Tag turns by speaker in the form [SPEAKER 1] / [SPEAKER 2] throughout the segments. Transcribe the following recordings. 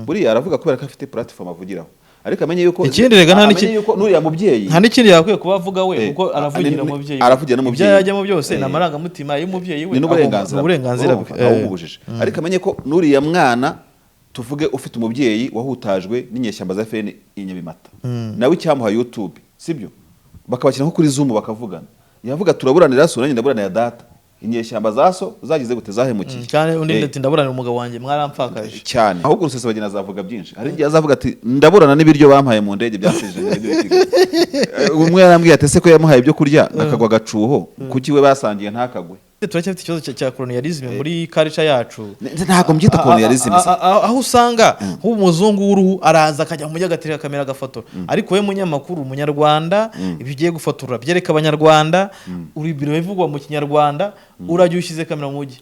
[SPEAKER 1] buriya aravuga kubera ko afite platform avugiraho ariko amenye yuko
[SPEAKER 2] ikindi rega nta n'iki
[SPEAKER 1] nuriya mubyeyi
[SPEAKER 2] nta n'ikindi yakwiye kuba avuga we kuko aravugira umubyeyi
[SPEAKER 1] aravugira n'umubyeyi
[SPEAKER 2] ibyo yajyamo byose n'amarangamutima y'umubyeyi we
[SPEAKER 1] ni n'uburenganzira bwe awubujije ariko amenye ko nuriya mwana tuvuge ufite umubyeyi wahutajwe n'inyeshyamba za FN inyabimata nawe icyamuha YouTube sibyo bakabakira nko kuri Zoom bakavugana yavuga turaburanira so nanjye ndaburana ya data inyeshyamba zaso zagize gute zahemukiye
[SPEAKER 2] cyane undi ndetse ndaburana umugabo wanjye mwarampfakaje
[SPEAKER 1] cyane ahubwo Rusesabagina azavuga byinshi hari igihe azavuga ati ndaburana n'ibiryo bampaye mu ndege byasije umwe yarambwiye ati se ko yamuhaye ibyo kurya akagwa gacuho kuki we basangiye ntakagwe
[SPEAKER 2] turacyafite ikibazo cya colonialism muri culture yacu
[SPEAKER 1] ntago mbyita colonialism
[SPEAKER 2] aho usanga nk'umuzungu w'uruhu araza akajya mu mujyi agatera kamera agafotora ariko we munyamakuru umunyarwanda ibigiye gufotora byereka abanyarwanda uri biro bivugwa mu kinyarwanda urajya ushyize kamera mu mujyi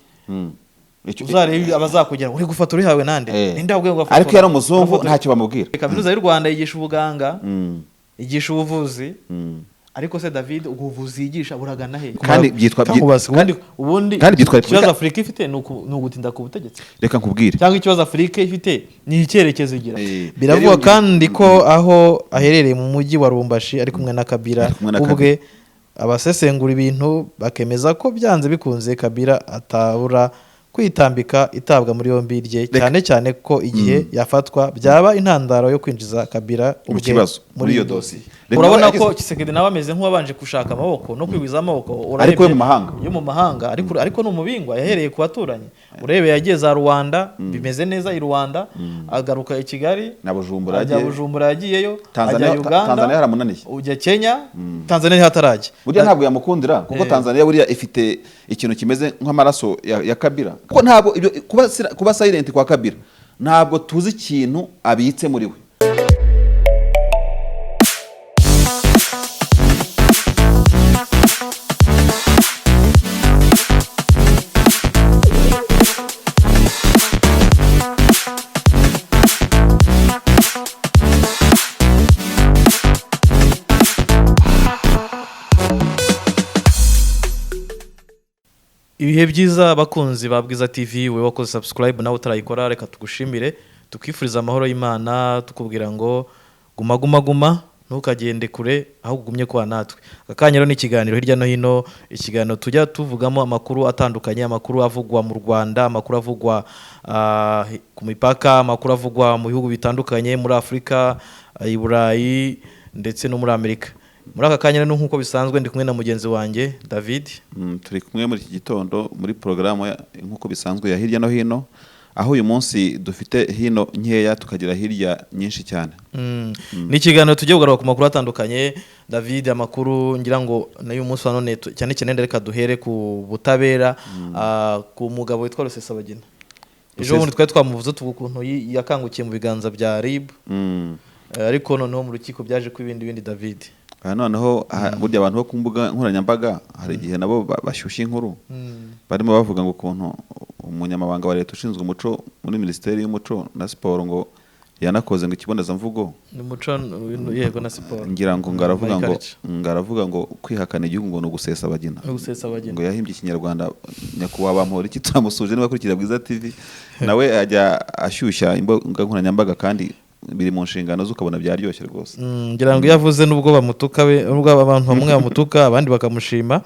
[SPEAKER 2] uzarebe abazakugera uri gufotora ihawe nande ninde wabwiye ngo afotora
[SPEAKER 1] ariko yari umuzungu ntacyo bamubwira
[SPEAKER 2] kaminuza y'u Rwanda yigisha ubuganga yigisha ubuvuzi ariko se David ubuvuzi yigisha buragana he
[SPEAKER 1] kandi byitwa
[SPEAKER 2] kandi ubundi ikibazo Afrika ifite ni ugutinda ku butegetsi
[SPEAKER 1] reka nkubwire
[SPEAKER 2] cyangwa ikibazo Afrika ifite ni icyerekezo igira biravuga kandi ko aho aherereye mu mujyi wa Rumbashi ari kumwe na Kabila ubwe abasesengura ibintu bakemeza ko byanze bikunze Kabila atabura kwitambika itabwa muri yombi rye cyane cyane ko igihe yafatwa byaba intandaro yo kwinjiza Kabila ubwe
[SPEAKER 1] muri iyo dossier
[SPEAKER 2] urabona ko Kisekedi nawe ameze nk'uwabanje gushaka amaboko no kwibiza amaboko
[SPEAKER 1] ariko yo mu mahanga
[SPEAKER 2] ariko n'umubingwa yahereye ku baturanyi urebe yagiye za Rwanda bimeze neza i Rwanda agaruka i Kigali
[SPEAKER 1] na
[SPEAKER 2] Bujumbura yagiyeyo ajya Uganda
[SPEAKER 1] Tanzania haramunaniye
[SPEAKER 2] ujya Kenya Tanzania hatarajya
[SPEAKER 1] burya ntabwo yamukundira kuko Tanzania buriya ifite ikintu kimeze nk'amaraso ya Kabila kuko ntabwo kuba silent kwa Kabila ntabwo tuzi ikintu abitse muri we
[SPEAKER 2] ibihe byiza abakunzi ba Bwiza TV we wakoze subscribe nawe utarayikora reka tugushimire tukifuriza amahoro y'Imana tukubwira ngo guma ntukagende kure aho gumye kwa natwe akanya rero ni ikiganiro hirya no hino ikiganiro tujya tuvugamo amakuru atandukanye amakuru avugwa mu Rwanda amakuru avugwa ku mipaka amakuru avugwa mu bihugu bitandukanye muri Afrika i Burayi ndetse no muri Amerika muri aka kanya rero nk'uko bisanzwe ndi kumwe na mugenzi wanjye David
[SPEAKER 1] turi kumwe muri iki gitondo muri programu nk'uko bisanzwe ya hirya no hino aho uyu munsi dufite hino nkeya tukagira hirya nyinshi cyane
[SPEAKER 2] ni ikiganiro tugiye kugaruka ku makuru atandukanye David amakuru ngira ngo nayo umunsi wa none cyane cyane reka duhere ku butabera ku mugabo witwa Rusesabagina ejo bundi twari twamuvuze tuvuga ukuntu yakangukiye mu biganza bya RIB ariko noneho mu rukiko byaje ku ibindi David
[SPEAKER 1] noneho burya abantu bo ku mbuga nkoranyambaga hari igihe nabo bashyushya inkuru barimo bavuga ngo ukuntu umunyamabanga wa leta ushinzwe umuco muri Minisiteri y'Umuco na Siporo ngo yanakoze ngo ikibonezamvugo
[SPEAKER 2] umuco yego na siporo
[SPEAKER 1] ngira ngo ngaravuga ngo kwihakana igihugu ngo no Rusesabagina ngo yahimbye ikinyarwanda nyakubahwa bampora iki turamusuje niba kurikira Bwiza TV nawe ajya ashyushya imbuga nkoranyambaga kandi biri mu nshingano z'ukabona byaryoshye rwose
[SPEAKER 2] ngira ngo yavuze nubwo bamutuka nubwo abantu bamwe bamutuka abandi bakamushima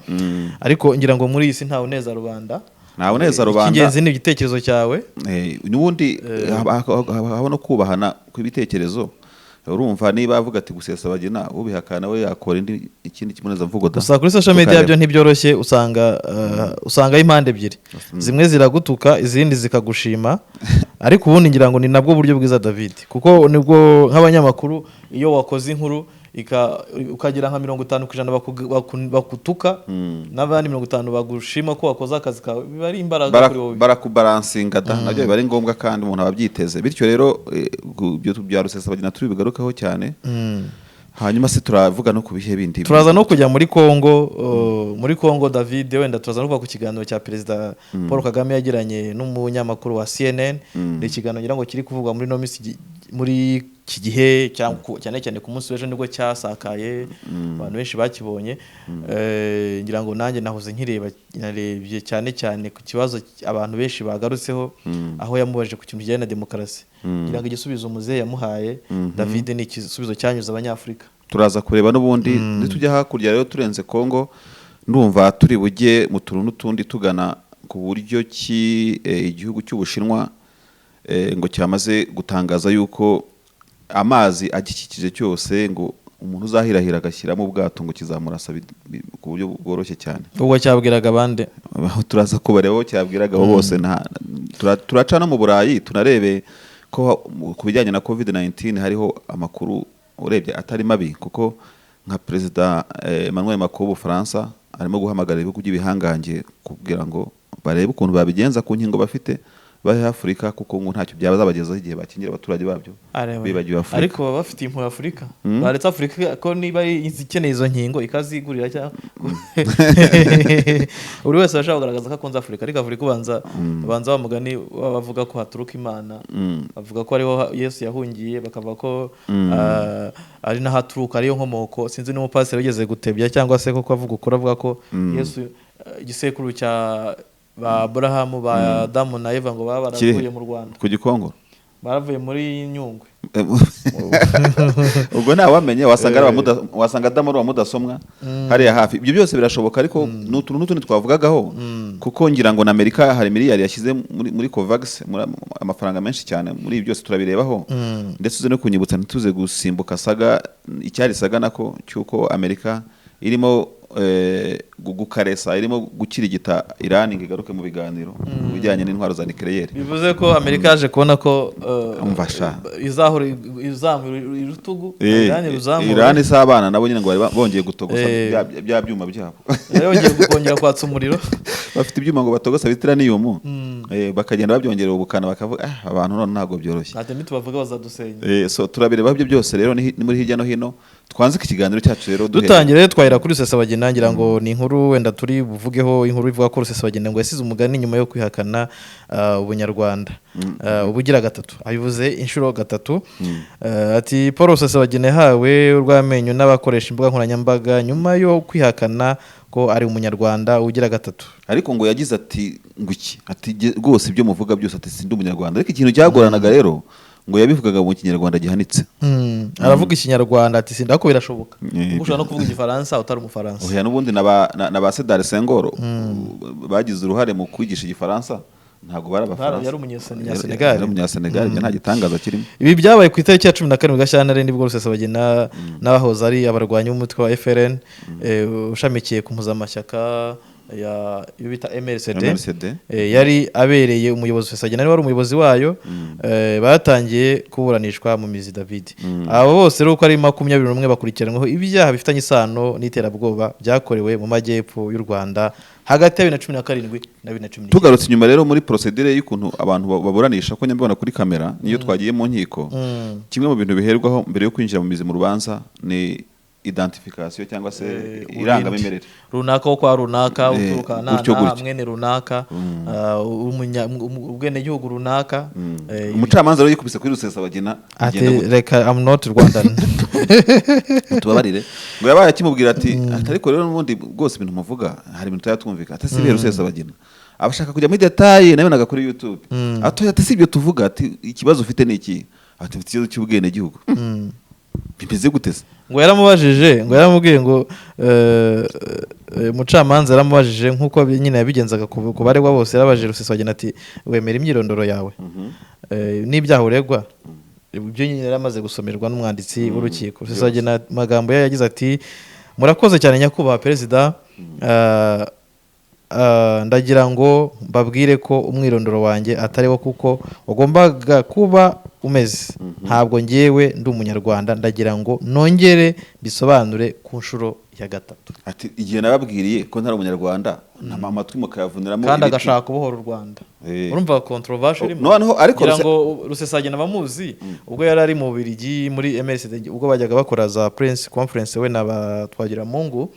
[SPEAKER 2] ariko ngira ngo muri iyi si ntawe neza rubanda ingenzi ni igitekerezo cyawe
[SPEAKER 1] n'ubundi haba no kubahana kw'ibitekerezo urumva niba avuga ati Rusesabagina ubihakana we yakora ikindi kibonezamvugo
[SPEAKER 2] gusa kuri social media byo ntibyoroshye usanga impande ebyiri zimwe ziragutuka izindi zikagushima ariko ubundi ngira ngo ni nabwo buryo bwiza David kuko nibwo nk'abanyamakuru iyo wakoze inkuru ukagira nka 50% bakutuka n'abandi 50% bagushima ko wakoze akazi kawe biba ari imbaraga kuri wowe
[SPEAKER 1] barakubalansinga nabyo biba ari ngombwa kandi umuntu ababyiteze bityo rero byo bya Rusesabagina turi bigarukaho cyane hanyuma se turavuga no kubihe bindi
[SPEAKER 2] turaza no kujya muri Kongo David wenda turaza no kuva ku kiganiro cya Perezida Paul Kagame yagiranye n'umunyamakuru wa CNN ni ikiganiro ngira ngo kiri kuvugwa muri no minsi muri iki gihe cyane cyane ku munsi w'ejo nibwo cyasakaye abantu benshi bakibonye. Ngira ngo nanjye nahoze narebye cyane cyane ku kibazo abantu benshi bagarutseho aho yamubajije ku kintu kijyanye na demokarasi. Ngira ngo igisubizo muzehe yamuhaye David ni igisubizo cyanyuze abanyafurika.
[SPEAKER 1] Turaza kureba n'ubundi nitujya hakurya rero turenze Kongo, ndumva turi bujye mu tuntu n'utundi tugana ku buryo ki igihugu cy'Ubushinwa ngo cyamaze gutangaza yuko amazi agikikije cyose ngo umuntu uzahirahira agashyiramo ubwato ngo kizamurasa ku buryo bworoshye cyane.
[SPEAKER 2] Ubwo cyabwiraga abande
[SPEAKER 1] turaza kubarebaho cyabwiraga bose. Turaca no mu Burayi tunarebe ko ku bijyanye na COVID-19 hariho amakuru urebye atari mabi, kuko nka Perezida Emmanuel Macron w'Ubufaransa arimo guhamagarira ibihugu by'ibihangange kugira ngo barebe ukuntu babigenza ku nkingo bafite bahe Afurika, kuko ngo ntacyo byabazabagezaho igihe bakingira abaturage babyo bibagiwe Afurika.
[SPEAKER 2] Ariko baba bafite impuhwe Afurika, baretse Afurika ko niba ikeneye izo nkingo ikazigurira cyangwa buri wese ashaka kugaragaza ko akunze Afurika. Ariko Afurika ubanza bamugani bavuga ko haturuka Imana, bavuga ko ariho Yesu yahungiye, bakavuga ko ari n'ahaturuka ariyo nkomoko. Sinzi n'umupasiteri wigeze gutebya cyangwa se koko avuga ukuri, avuga ko Yesu igisekuru cya ba Abrahamu ba Adamu na Eva ngo baba baravuye mu Rwanda
[SPEAKER 1] ku Gikongoro,
[SPEAKER 2] baravuye muri Nyungwe.
[SPEAKER 1] ubwo ntawamenye wasanga Adamu ari mudasobwa hariya hafi. Ibyo byose birashoboka, ariko n'utundi twavugagaho, kuko ngira ngo na Amerika hari miliyari yashyize muri Covax, amafaranga menshi cyane. Muri ibi byose turabirebaho, ndetse uze no kunyibutsa ntituze gusimbuka saga icyari saga nako cyuko Amerika irimo gukaresa, irimo gukirigita Iran ngo igaruke mu biganiro mu bijyanye n'intwaro za nucleaire.
[SPEAKER 2] Bivuze ko Amerika yaje kubona ko izahura irutugu
[SPEAKER 1] Iran isabana nabo nyine ngo bari bongeye gutogosa bya byuma byabo
[SPEAKER 2] yongeye kongera kwatsa umuriro.
[SPEAKER 1] Bafite ibyuma ngo batogosa bitiranium, bakagenda babyongerera ubukana, bakavuga abantu none ntago byoroshye,
[SPEAKER 2] ntacyo nitubavuga bazadusenya.
[SPEAKER 1] So turabireba ibyo byose rero ni muri hirya no hino. Twanze ikiganiro cyacu rero
[SPEAKER 2] dutangire twahera kuri Rusesabagina. Ngira ngo ni inkuru wenda turi buvugeho, inkuru ivuga ko Rusesabagina ngo yasize umugani nyuma yo kwihakana ubunyarwanda ubugira gatatu. Abivuze inshuro gatatu. Ati Paul Rusesabagina yahawe urw'amenyo n'abakoresha imbuga nkoranyambaga nyuma yo kwihakana ko ari umunyarwanda ugira gatatu.
[SPEAKER 1] Ariko ngo yagize ati nguki, ati rwose ibyo muvuga byose ati sindi umunyarwanda. Ariko ikintu cyagoranaga rero ngo yabivugaga mu Kinyarwanda gihanitse.
[SPEAKER 2] Aravuga Ikinyarwanda ati sinda ko birashoboka. Ushobora no kuvuga Igifaransa utari umufaransa.
[SPEAKER 1] Oya n'ubundi na ba Sedar Senghor bagize uruhare mu kwigisha Igifaransa, ntabwo barabafaransa.
[SPEAKER 2] Yari umunyasenegal.
[SPEAKER 1] Umunyasenegal nta gitangaza kirimo.
[SPEAKER 2] Ibi byabaye ku itariki ya 17 Gashyantare nibwo Rusesabagina n'abahoze ari abarwanyi b'umutwe wa FRN ushamikiye ku mpuzamashyaka ya bita MRCD yari abereye umuyobozi Rusesabagina wari umuyobozi wayo. Batangiye kuburanishwa mu mizi David. Abo bose rero uko ari 21 bakurikiranweho ibyaha bifitanye isano n'iterabwoba byakorewe mu majyepfo y'u Rwanda hagati ya 2017 na 2019.
[SPEAKER 1] Tugarutse inyuma rero muri procedure y'ukuntu abantu baburanisha, ko nyambona kuri kamera niyo twagiye mu nkiko, kimwe mu bintu biherwaho mbere yo kwinjira mu mizi mu rubanza ni identification cyangwa se irangamimerere
[SPEAKER 2] runaka kwa runaka uturuka na mwene runaka ubwene gihugu runaka.
[SPEAKER 1] Umucamanza rero yikubise kuri Rusesabagina
[SPEAKER 2] reka I'm not Rwandan
[SPEAKER 1] tubabarire ngo yabaye akimubwira ati ariko rero n'ubundi bwose ibintu muvuga hari ibintu tuyatwumvika ati sibe Rusesabagina abashaka kujya muri detail nabonaga kuri YouTube atoya ati sibyo tuvuga, ati ikibazo ufite ni iki, ati mfite ikibazo cy'ubwene gihugu. Bimeze guteze
[SPEAKER 2] ngo yaramubajije ngo yaramubwiye ngo mucamanza yaramubajije nkuko nyine yabigenzaga ku baregwa bose. Yarabajije Rusesabagina ati wemera imyirondoro yawe n'ibyaha uregwa. Ibyo nyine yaramaze gusomerwa n'umwanditsi w'urukiko. Rusesabagina magambo yagize ati murakoze cyane nyakubahwa perezida, ndagira ngo mbabwire ko umwirondoro wanjye atari wo kuko wagombaga kuba umeze. Ntabwo ngewe ndi umunyarwanda, ndagira ngo nongere bisobanure ku nshuro ya gatatu.
[SPEAKER 1] Ati igihe nababwiriye ko ntari umunyarwanda amatwi mukayavuniramo
[SPEAKER 2] kandi agashaka kubohora u Rwanda. Urumva controversial irimo.
[SPEAKER 1] Noneho ariko
[SPEAKER 2] kugira ngo Rusesabagina bamuzi ubwo yari ari mu Bubiligi muri MRCD ubwo bajyaga bakora za press conference we na Twagiramungu.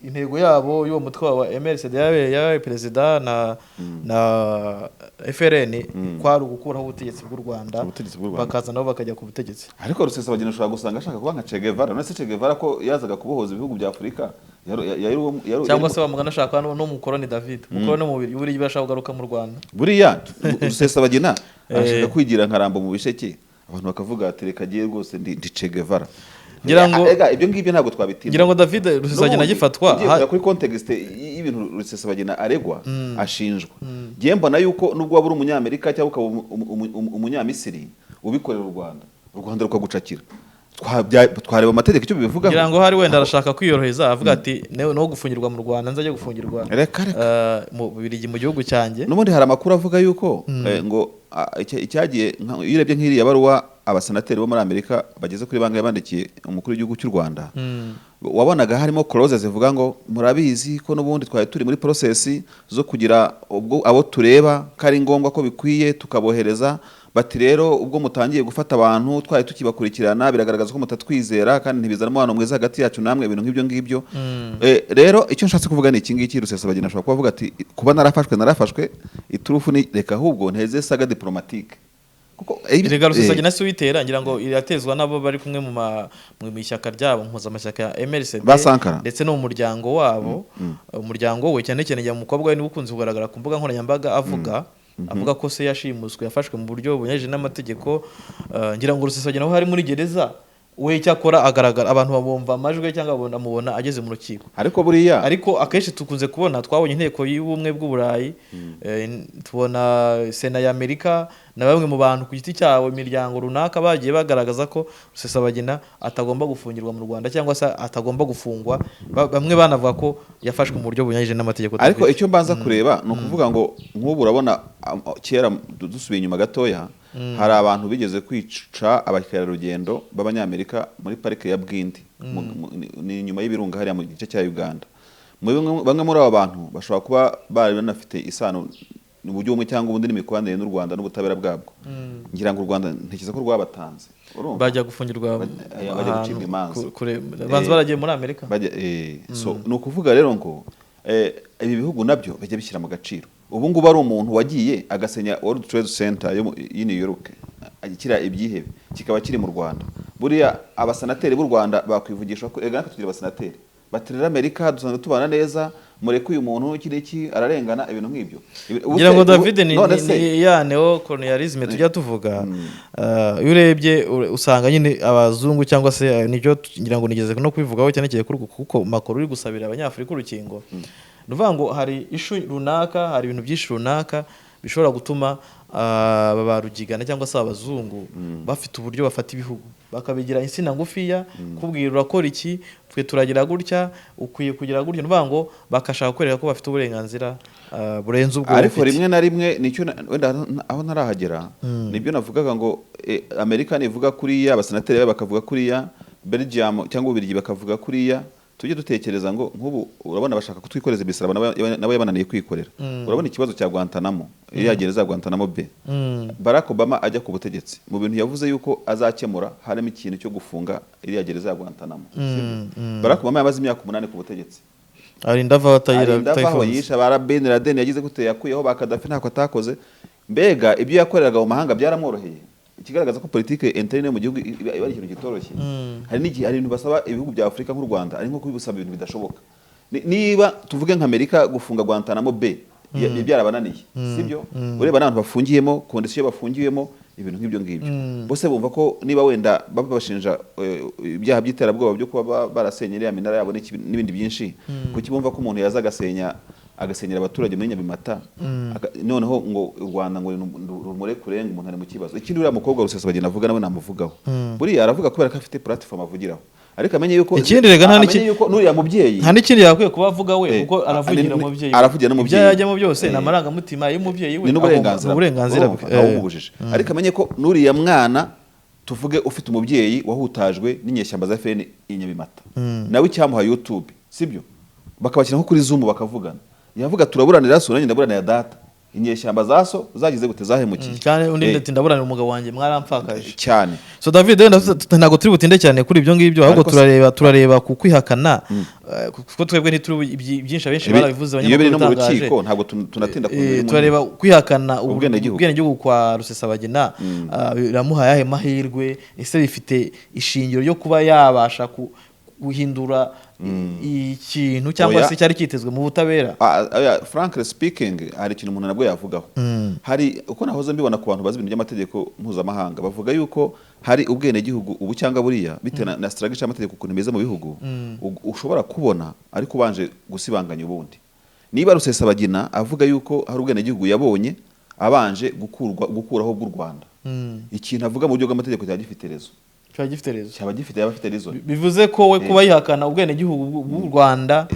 [SPEAKER 2] intego yabo y'uwo mutwe wa MRCD yabaye perezida na FRN kwari ugukuraho ubutegetsi bw'u Rwanda bakaza nabo bakajya ku butegetsi.
[SPEAKER 1] Ariko Rusesabagina ushobora gusanga ashaka kuba nka Che Guevara, none se Che Guevara ko yazaga kubohoza ibihugu bya Afurika
[SPEAKER 2] cyangwa se bamugana ashaka no mukoroni David mukoroni mu buri bashaka kugaruka mu Rwanda.
[SPEAKER 1] Buriya Rusesabagina ashaka kwigira nkarambo mu bisheke, abantu bakavuga ati reka giye rwose ndi Che Guevara.
[SPEAKER 2] Ngira ngo
[SPEAKER 1] ibyo ngibyo ntabwo twabitinda.
[SPEAKER 2] Ngira ngo David Rusesabagina agifatwa
[SPEAKER 1] kuri context y'ibintu Rusesabagina aregwa ashinjwa. Ngiye mbona yuko nubwo wabura umunyamerika cyangwa ukaba umunyamisiri ubikorera u Rwanda rukagucakira. Twareba amategeko icyo bivuga.
[SPEAKER 2] Ngira ngo hari wenda arashaka kwiyoroheza avuga ati no gufungirwa mu Rwanda nzajya gufungirwa mu Bubiligi mu gihugu cyanjye.
[SPEAKER 1] N'ubundi hari amakuru avuga yuko ngo icyagiye iyo urebye nk'iriya baruwa abasenateri bo muri Amerika bageze kuri bangahe bandikiye umukuru w'igihugu cy'u Rwanda, wabonaga harimo clause zivuga ngo murabizi ko n'ubundi twari turi muri process zo kugira abo tureba kari ngombwa ko bikwiye tukabohereza, bati rero ubwo mutangiye gufata abantu twari tukibakurikirana biragaragaza ko mutatwizera kandi ntibizanamo hano mweza hagati yacu namwe ibintu nk'ibyo ngibyo. Rero icyo nshatse kuvuga ni iki ngiki, Rusesabagina ashobora kuvuga ati kuba narafashwe iturufu ni reka ahubwo nteze saga diplomatique.
[SPEAKER 2] Kuko Rusesabagina si witera, ngira ngo iratezwa nabo bari kumwe mu ishyaka ryabo mpuzamashyaka ya MRCD ndetse no mu muryango wabo. Umuryango we cyane cyane umukobwa we niwe ukunze kugaragara ku mbuga nkoranyambaga avuga ko se yashimuswe yafashwe mu buryo bunyuranyije n'amategeko. Ngira ngo Rusesabagina aho hari muri gereza we cyakora agaragara abantu babumva amajwi cyangwa bamubona ageze mu rukiko. Ariko akenshi tukunze kubona twabonye inteko y'ubumwe bw'Uburayi, tubona Sena ya Amerika na bamwe mu bantu ku giti cyabo imiryango runaka bagiye bagaragaza ko Rusesabagina atagomba gufungirwa mu Rwanda cyangwa se atagomba gufungwa. Bamwe banavuga ko yafashwe mu buryo bunyuranyije n'amategeko.
[SPEAKER 1] Ariko icyo mbanza kureba no kuvuga ngo nk'ubu urabona kera dusubiye inyuma gatoya hari abantu bigeze kwica abakerarugendo b'Abanyamerika muri parike ya Bwindi ni nyuma y'ibirunga hariya mu gice cya Uganda. Bamwe muri abo bantu bashobora kuba bari banafite isano mu buryo bumwe cyangwa ubundi n'imikoranire n'u Rwanda n'ubutabera bwabwo. Ngira ngo u Rwanda ntekereza ko rwabatanze
[SPEAKER 2] bajya gufungirwa
[SPEAKER 1] bajya gucibwa imanza
[SPEAKER 2] banza baragiye muri Amerika.
[SPEAKER 1] So ni ukuvuga rero ngo ibi bihugu nabyo bajya bishyira mu gaciro. Ubu ngubu ari umuntu wagiye agasenya World Trade Center y'i New York akira ibyihebe kikaba kiri mu Rwanda. Buriya abasenateri b'u Rwanda bakwivugisha ko ega tugira abasenateri batirira Amerika dusanzwe tubana neza mureke uyu muntu kireki ararengana ibintu nk'ibyo.
[SPEAKER 2] Ngira ngo David ni ya neocolonialisme tujya tuvuga. Iyo urebye usanga nyine abazungu cyangwa se nibyo ngira ngo nigeze no kubivugaho cyane cyane kuko Macron uri gusabira abanyafrika urukingo. Nuvuga ngo hari ishu runaka, hari ibintu byinshi runaka bishobora gutuma barugigana cyangwa se abazungu bafite uburyo bafata ibihugu bakabigira insina ngufiya, kubwira urakora iki, twe turagira gutya, ukwiye kugira gutya. Nuvuga ngo bakashaka kwereka ko bafite uburenganzira burenze ubwo.
[SPEAKER 1] Ariko rimwe na rimwe nicyo wenda aho ntarahagera nibyo navugaga ngo Amerika nivuga kuriya, abasenateri bakavuga kuriya, Belgium cyangwa Ububiligi bakavuga kuriya. Tujye dutekereza ngo nk'ubu urabona bashaka kutwikoreza imisaraba nabo yabananiye kwikorera. Urabona ikibazo cya Guantanamo, iriya gereza ya Guantanamo B. Barack Obama ajya ku butegetsi mu bintu yavuze yuko azakemura harimo ikintu cyo gufunga iriya gereza ya Guantanamo. Barack Obama yamaze imyaka 8 ku butegetsi.
[SPEAKER 2] Arinda
[SPEAKER 1] aho yisha bara Ben Laden yagize gute yakuyeho ba Gaddafi ntako atakoze. Mbega ibyo yakoreraga mu mahanga byaramworoheye. Ikigaragaza ko politike interne mu gihugu iba ari ikintu gitoroshye. Hari n'igihe ari ibintu basaba ibihugu bya Afurika nk'u Rwanda ari nko kubisaba ibintu bidashoboka. Niba tuvuge nka Amerika gufunga Guantanamo B byarabananiye, sibyo? Ureba n'abantu bafungiyemo, condition bafungiyemo ibintu nk'ibyo ngibyo. Bose bumva ko niba wenda babashinja ibyaha by'iterabwoba byo kuba barasenyera minara yabo n'ibindi byinshi, kuki bumva ko umuntu yaza agasenyera abaturage muri Nyabimata noneho ngo u Rwanda ngo rumure kurenga umuntu ari mu kibazo. Ikindi uriya mukobwa Rusesabagina avuga nawe namuvugaho. Buriya aravuga kubera ko afite platform avugiraho. Ariko amenye yuko
[SPEAKER 2] ikindi rega
[SPEAKER 1] nuriya mubyeyi
[SPEAKER 2] nta n'ikindi yakwiye kuba avuga we kuko aravugira umubyeyi.
[SPEAKER 1] Aravugira n'umubyeyi.
[SPEAKER 2] Ibyo yajyamo byose n'amarangamutima y'umubyeyi we
[SPEAKER 1] n'uburenganzira bwe. Ariko amenye ko nuriya mwana tuvuge ufite umubyeyi wahutajwe n'inyeshyamba za FN i Nyabimata. Nawe icyamuha YouTube, sibyo? Bakabakira nko kuri Zoom bakavugana. Yavuga turaburanira so nanjye ndaburanira data. inyeshyamba zaso zagize gute zahemukiye
[SPEAKER 2] cyane undi ndetse ndaburanira umugabo wanjye mwarampfakaje
[SPEAKER 1] cyane.
[SPEAKER 2] So David ntabwo turi butinde cyane kuri ibyo ngibyo ahubwo turareba ku kwihakana kuko twebwe ntituri byinshi abenshi barabivuze
[SPEAKER 1] abanyamakuru batangaje ntabwo tunatinda
[SPEAKER 2] turareba kwihakana ubwenegihugu kwa Rusesabagina biramuha yahe mahirwe ese bifite ishingiro ryo kuba yabasha guhindura ikintu cyangwa se cyari kitezwe mu butabera.
[SPEAKER 1] Frankly speaking hari ikintu umuntu nabwo yavugaho. Hari uko nahoze mbibona ku bantu bazi ibintu by'amategeko mpuzamahanga bavuga yuko hari ubwenegihugu ubu cyangwa buriya bitewe na strategy y'amategeko ukuntu imeze mu bihugu ushobora kubona ariko ubanje gusibanganya ubundi. Niba Rusesabagina avuga yuko hari ubwenegihugu yabonye abanje gukuraho bw'u Rwanda, ikintu avuga mu buryo bw'amategeko cyari gifite rezo. Cyaba gifite rezo. Bivuze
[SPEAKER 2] ko we kuba yihakana ubwenegihugu bw'u Rwanda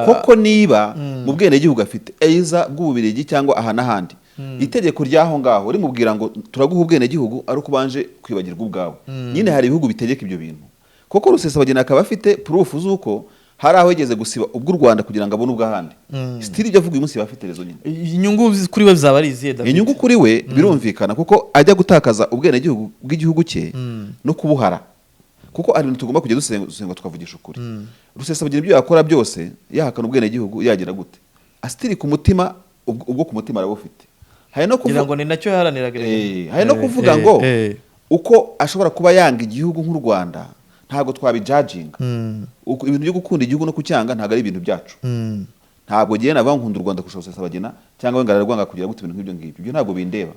[SPEAKER 1] koko niba mu bwenegihugu afite eiza bw'Ububirigi cyangwa aha n'ahandi itegeko ryaho ngaho rimubwira ngo turaguha ubwenegihugu ari ukubanje kwibagirwa ubwawe. Nyine hari ibihugu bitegeka ibyo bintu. Koko Rusesabagina akaba afite proof z'uko hari aho yigeze gusiba ubw'u Rwanda kugira ngo abone ubw'ahandi. Still ibyo avuga uyu munsi bafite rezo nyine.
[SPEAKER 2] Inyungu kuri we bizaba ari izihe David?
[SPEAKER 1] Inyungu kuri we birumvikana kuko ajya gutakaza ubwenegihugu bw'igihugu cye no kubuhara. Kuko ari ibintu tugomba kujya dusenga tukavugisha ukuri. Rusesabagina ibyo yakora byose yahakana ubwenegihugu yagira gute? Astiri ku mutima ubwo ku mutima arabufite.
[SPEAKER 2] Hari no kuvuga ngo ni nacyo yaharaniraga.
[SPEAKER 1] Hari no kuvuga ngo uko ashobora kuba yanga igihugu nk'u Rwanda ntabwo twabijudginga. Ibintu byo gukunda igihugu no kucyanga ntabwo ari ibintu byacu. Ntabwo giye nava nkunda u Rwanda kurusha Rusesabagina cyangwa we ngararwanga kugira gute ibintu nk'ibyo ngibyo. Ibyo ntabwo bindeba.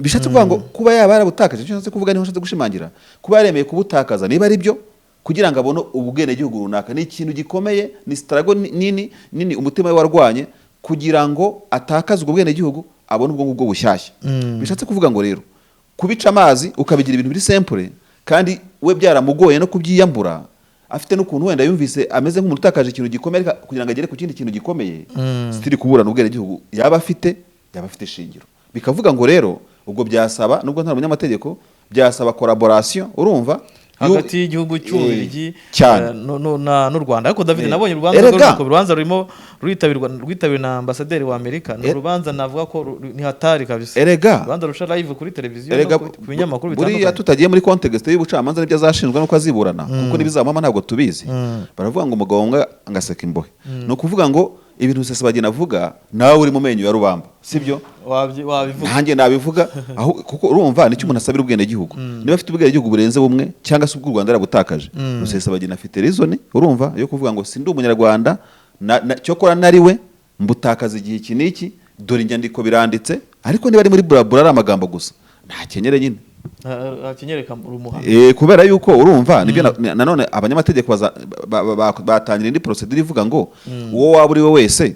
[SPEAKER 1] Bishatse kuvuga ngo kuba yaba yarabutakaje cyo kuvuga niho nshatse gushimangira kuba yaremeye kubutakaza niba ari byo kugira ngo abone ubwenegihugu runaka ni ikintu gikomeye, ni struggle nini umutima we warwanye kugira ngo atakaze ubwo bwenegihugu abone ubwo ngubwo bushyashya. Bishatse kuvuga ngo rero kubica amazi ukabigira ibintu biri simple kandi we byaramugoye no kubyiyambura afite n'ukuntu wenda yumvise ameze nk'umuntu utakaje ikintu gikomeye kugira ngo agere ku kindi kintu gikomeye stili kuburana ubwenegihugu yaba afite shingiro. Bikavuga ngo rero ubwo byasaba nubwo nta munyamategeko byasaba collaboration urumva
[SPEAKER 2] hagati y'igihugu cy'Ububirigi n'u Rwanda. Ariko David nabonye urubanza rurimo rwitabirwa na ambasaderi wa Amerika. Ni urubanza navuga ko ni hatari kabisa. Urubanza rusha live kuri televiziyo no ku binyamakuru bitandukanye.
[SPEAKER 1] Buriya tutagiye muri context y'ubucamanza n'ibyo azashinjwa nuko aziburana kuko nibizamama ntabwo tubizi. Baravuga ngo umugabo umwe ngaseka imbohe. No kuvuga ngo ibintu Rusesabagina avuga nawe uri mu menyo ya rubamba sibyo
[SPEAKER 2] wabivuga
[SPEAKER 1] nanjye nabivuga aho kuko urumva nicyo umuntu asabira ubwenegihugu. Niba afite ubwenegihugu burenze bumwe cyangwa se ubw'u Rwanda yarabutakaje Rusesabagina afite reason urumva yo kuvuga ngo sindi umunyarwanda cyo kora nariwe mbutakaza igihe iki niki dore inyandiko biranditse ariko niba ari muri burabura ari amagambo gusa nta kenyere nyine
[SPEAKER 2] akenyereka urumuha
[SPEAKER 1] kubera yuko urumva nibyo nanone abanyamategeko batangira indi procedure ivuga ngo uwo waba uri we wese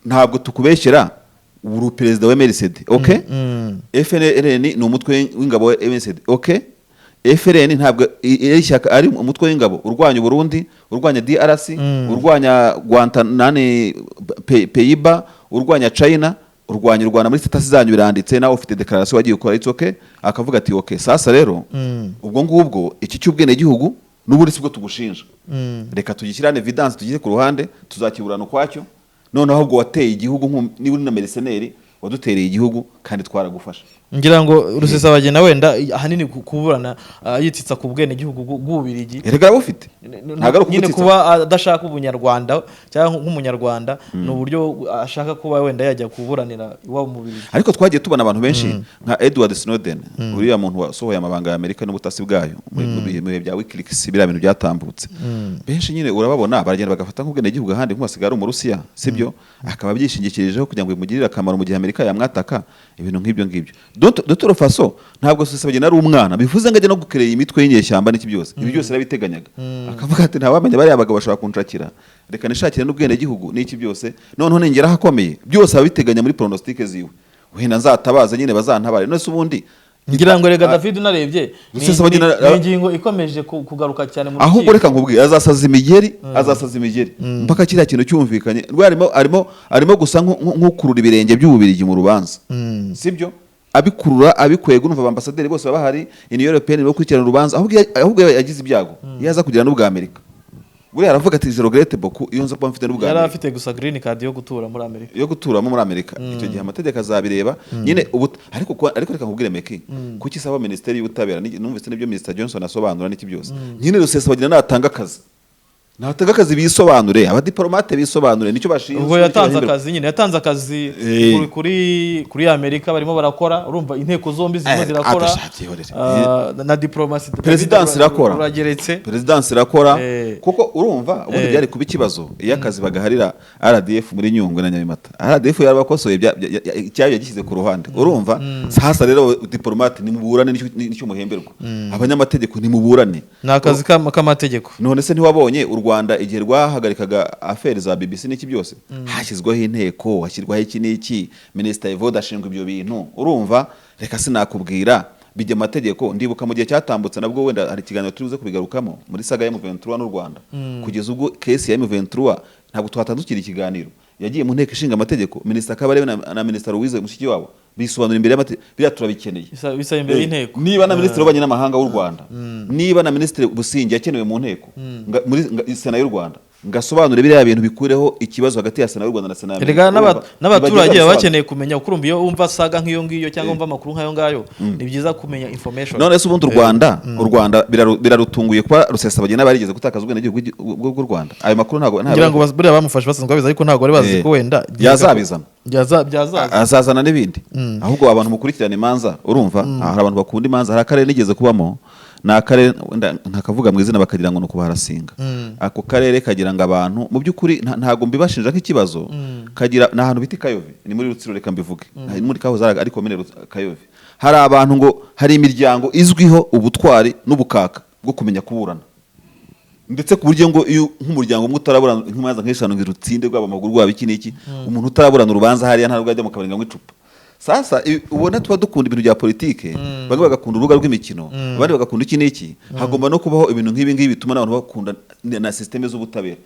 [SPEAKER 1] ntabwo tukubeshyera uri perezida wa MRCD okay FNL ni umutwe w'ingabo wa MRCD okay FRN ntabwo ishyaka ari umutwe w'ingabo urwanya Burundi urwanya DRC urwanya Guantanamo Pays-Bas urwanya China urwanya u Rwanda muri status zanyu biranditse nawe ufite declaration wagiye ukora it's okay akavuga ati okay sasa rero ubwo ngubwo iki cy'ubwenegihugu n'uburi sibwo tugushinja reka tugishyirane evidence tugire ku ruhande tuzakiburana kwacyo noneho ahubwo wateye igihugu niba uri na mercenary wadutereye igihugu kandi twaragufasha.
[SPEAKER 2] Ngira ngo Rusesabagina wenda ahanini kuburana yititsa ku bwenegihugu bw'Ububirigi
[SPEAKER 1] erega bufite
[SPEAKER 2] ntago nyine kuba adashaka ubunyarwanda cyangwa nk'umunyarwanda no buryo ashaka kuba wenda yajya kuburanira iwabo mu Bubirigi.
[SPEAKER 1] Ariko twagiye tubana abantu benshi nka Edward Snowden uriya muntu wasohoye amabanga ya Amerika n'ubutasi bwayo mu bihe bya WikiLeaks bira bintu byatambutse benshi nyine urababona baragenda bagafata nk'ubwenegihugu handi nk'uwasigara mu Rusiya sibyo akaba byishingikirijeho kugira ngo bimugirire akamaro mu gihe Amerika yamwataka ibintu nk'ibyo ngibyo. Dr. Faso ntabwo Rusesabagina ari umwana bivuze ngo ajye no gukereye imitwe y'inyeshyamba n'iki byose ibi byose arabiteganyaga akavuga ati ntabamenye bari abagabo bashaka kunshakira reka nishakire n'ubwenegihugu n'iki byose noneho nengera hakomeye byose abiteganya muri pronostique ziwe wenda nzatabaza nyine bazantabare none se ubundi
[SPEAKER 2] ngira ngo rega David narebye ni ingingo ikomeje kugaruka cyane mu
[SPEAKER 1] ahubwo reka nkubwiye azasaza imigeri mpaka kiriya kintu cyumvikanye arimo gusa nk'ukurura ibirenge by'Ububirigi mu rubanza sibyo abikurura abikwega urumva abambasaderi bose baba hari Union Européenne no kurikirana urubanza ahubwo yagize ibyago yaza kugira n'ubwa Amerika buriya aravuga ati je regrette beaucoup iyo nza kuba mfite n'ubwa
[SPEAKER 2] yari afite gusa green card yo gutura muri Amerika,
[SPEAKER 1] yo guturamo muri Amerika. Icyo gihe amategeko azabireba nyine ariko reka nkubwire Meki, kuki saba Minisiteri y'Ubutabera numvise n'ibyo Mr Johnson asobanura n'iki byose, nyine Rusesabagina natanga akazi, natanga akazi bisobanure, abadiplomate bisobanure nicyo bashinzwe.
[SPEAKER 2] ubwo yatanze akazi nyine, yatanze akazi kuri Amerika, barimo barakora, urumva inteko zombi zirimo zirakora, na diplomasi,
[SPEAKER 1] presidence irakora,
[SPEAKER 2] urageretse
[SPEAKER 1] presidence irakora, kuko urumva ubundi byari kuba ikibazo iyo akazi bagaharira RDF muri Nyungwe na Nyabimata. RDF yarabakosoye icyayo yagishyize ku ruhande, urumva sasa rero diplomate ni muburane n'icyo muhemberwa, abanyamategeko ni muburane,
[SPEAKER 2] ni akazi k'amategeko.
[SPEAKER 1] None se ntiwabonye Rwanda igihe rwahagarikaga affaire za BBC n'iki byose, hashyizweho inteko, hashyirwaho iki n'iki, Minister Evode ashinzwe ibyo bintu, urumva reka sinakubwira bijya amategeko. Ndibuka mu gihe cyatambutse nabwo wenda hari ikiganiro turibuze kubigarukamo muri saga ya M23 n'u Rwanda, kugeza ubwo case ya M23 ntabwo twatandukira ikiganiro, yagiye mu nteko ishinga amategeko, Minister Kabarebe na Minister Louise Mushikiwabo bisobanura imbere y'amategeko, biriya turabikeneye,
[SPEAKER 2] bisa imbere y'inteko.
[SPEAKER 1] Niba na Minister w'Ububanyi n'Amahanga w'u Rwanda, niba na Minister Busingi yakenewe mu nteko muri Sena y'u Rwanda, ngasobanure biriya bintu bikureho ikibazo hagati ya Sena y'u Rwanda na Sena
[SPEAKER 2] y'Amerika. N'abaturage baba bakeneye kumenya, ukurumva iyo umva saga nk'iyo ngiyo cyangwa umva amakuru nk'ayo ngayo, ni byiza kumenya information.
[SPEAKER 1] None se ubundi u Rwanda birarutunguye kuba Rusesabagina barigeze gutakaza ubwenegihugu bw'u Rwanda. Ayo makuru ntabwo
[SPEAKER 2] ngira ngo buriya bamufashe basanzwe babizi, ariko ntabwo bari bazi ko wenda
[SPEAKER 1] yazabizana, azazana n'ibindi. Ahubwo abantu mukurikirana imanza, urumva hari abantu bakunda imanza. Hari akarere nigeze kubamo, ni akarere ntakavuga mu izina bakagira ngo ni ukubaharasinga. Ako karere kagira ngo abantu mu by'ukuri ntabwo mbibashinja nk'ikibazo, kagira ni ahantu bita Kayove, ni muri Rutsiro, reka mbivuge, muri Kahoze ari komine Kayove. Hari abantu ngo hari imiryango izwiho ubutwari n'ubukaka bwo kumenya kuburana, ndetse ku buryo ngo iyo nk'umuryango umwe utaraburana nk'imanza nk'eshanu ngo irutsinde rwaba amaguru rwaba iki n'iki, umuntu utaraburana urubanza hariya ntabwo ajya mu kabari ngo icupa. Sasa ubona tuba dukunda ibintu bya politike, bamwe bagakunda urubuga rw'imikino, abandi bagakunda iki n'iki. Hagomba no kubaho ibintu nk'ibi ngibi bituma n'abantu bakunda na systeme z'ubutabera.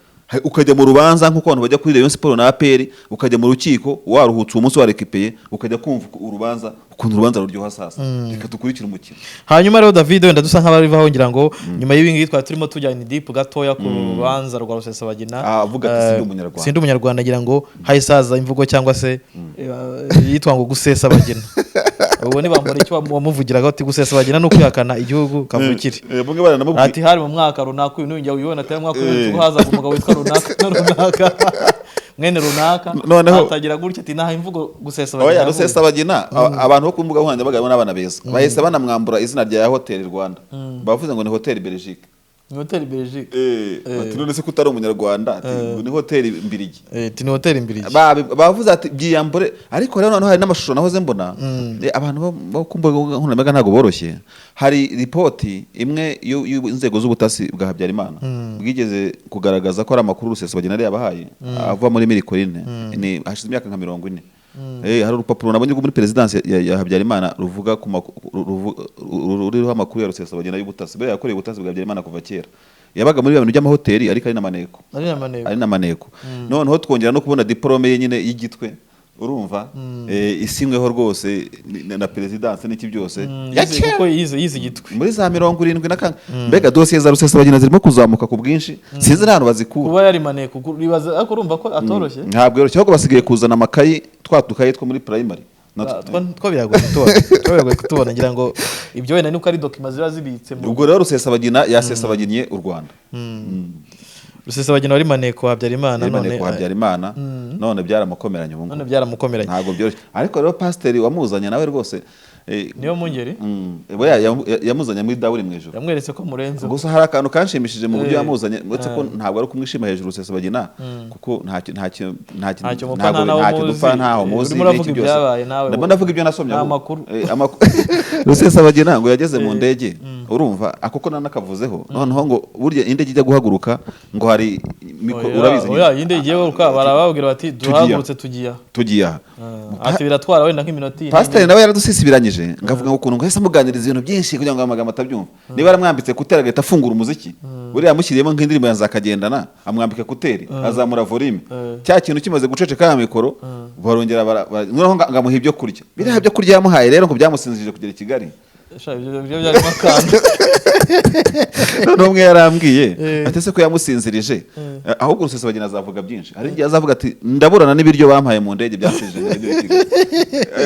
[SPEAKER 1] Ukajya mu rubanza nk'uko abantu bajya kuri Rayon Sport na APR, ukajya mu rukiko waruhutse umunsi warekipeye, ukajya kumva urubanza, ukuntu urubanza ruryoha. Sasa reka dukurikire umukino.
[SPEAKER 2] Hanyuma rero David, wenda dusa nk'abarivaho ngira ngo nyuma y'ibi ngibi twari turimo tujya in deep gatoya ku rubanza rwa Rusesabagina,
[SPEAKER 1] avuga ati
[SPEAKER 2] sindi umunyarwanda, ngira ngo hayisaza imvugo cyangwa se yitwa ngo gusesabagina. Ubu ni bambara icyo wamuvugiraga ati Rusesabagina no kwihakana igihugu kavukire. Ati hari mu mwaka runaka uyu njya uyibona atari mwaka uyu haza umugabo witwa runaka mwene runaka, atagira gutya ati naha imvugo Rusesabagina.
[SPEAKER 1] Rusesabagina abantu bo kumbuga nkoranya bagabo n'abana beza bahise banamwambura izina rya Hotel Rwanda, bavuze ngo ni Hotel Belgique.
[SPEAKER 2] Hotel Belgique.
[SPEAKER 1] Ati none se kutari umunyarwanda, ati ni Hotel Mbirigi.
[SPEAKER 2] Ati ni Hotel Mbirigi.
[SPEAKER 1] Bavuze ati byiyambure, ariko rero noneho hari n'amashusho nahoze mbona abantu bo kumbuga nkoranya ntago boroshye. Hari ripoti imwe y'inzego z'ubutasi bwa Habyarimana bwigeze kugaragaza ko ari amakuru Rusesabagina yari yabahaye ava muri Mirikorine, ni hashize imyaka nka 40. Hari urupapuro nabonye muri presidence ya Habyarimana ruvuga ruriho amakuru ya Rusesabagina y'ubutasi. Bere yakoreye ubutasi bwa Habyarimana kuva kera, yabaga muri bintu by'amahoteli ariko ari na maneko. Noneho twongera no kubona diplome ye nyine y'igitwe, urumva isinyweho rwose na presidence n'iki byose,
[SPEAKER 2] kuko yize igitwe
[SPEAKER 1] muri za 74. Mbega dosiye za Rusesabagina zirimo kuzamuka ku bwinshi, sinzi n'ahantu bazikura.
[SPEAKER 2] Kuba yari maneko bibaza, ariko urumva ko atoroshye.
[SPEAKER 1] Ntabwo yoroshye, ahubwo basigaye kuzana amakayi twatukaye two muri primary.
[SPEAKER 2] Two biragoye kutubona, ngira ngo ibyo wenda nuko ari document ziba zibitse.
[SPEAKER 1] Ubwo rero Rusesabagina yasesabaginiye u Rwanda.
[SPEAKER 2] Rusesabagina wari maneko Habyarimana,
[SPEAKER 1] none byaramukomeranye ubu. Ntabwo byoroshye, ariko rero pasiteri wamuzanye nawe rwose
[SPEAKER 2] niyo mungeri
[SPEAKER 1] yamuzanye muri dawuri mu ijoro,
[SPEAKER 2] yamweretse ko murenze.
[SPEAKER 1] Gusa hari akantu kanshimishije mu buryo yamuzanye, uretse ko ntabwo ari kumwishima hejuru Rusesabagina, kuko ntacyo dupfa ntaho muzi n'iki byose. Ndabona ndavuga ibyo nasomye
[SPEAKER 2] amakuru.
[SPEAKER 1] Rusesabagina ngo yageze mu ndege, urumva akoko nanakavuzeho, noneho ngo burya indege ijya guhaguruka ngo hari urabizi
[SPEAKER 2] indege igiye guhaguruka barababwira bati duhagurutse tugiya ati biratwara wenda nk'iminota.
[SPEAKER 1] Pasiteri nawe yaradusisibiranyije, ngavuga ngo ukuntu ngo hese amuganiriza ibintu byinshi kugira ngo amagambo atabyumva. Niba aramwambitse kuteri agahita afungura umuziki, buriya yamushyiriyemo nk'indirimbo ya Nzakagendana, amwambika kuteri azamura volume, cya kintu kimaze guceceka ya mikoro barongera noneho ngamuha ibyo kurya. Biriya byo kurya yamuhaye rero ngo byamusinzije kugera i Kigali.
[SPEAKER 2] Ibyo byarimo akantu
[SPEAKER 1] none umwe yarambwiye ati ese ko yamusinzirije ahubwo Rusesabagina azavuga byinshi hari igihe azavuga ati ndaburana n'ibiryo bampaye mu ndege byasije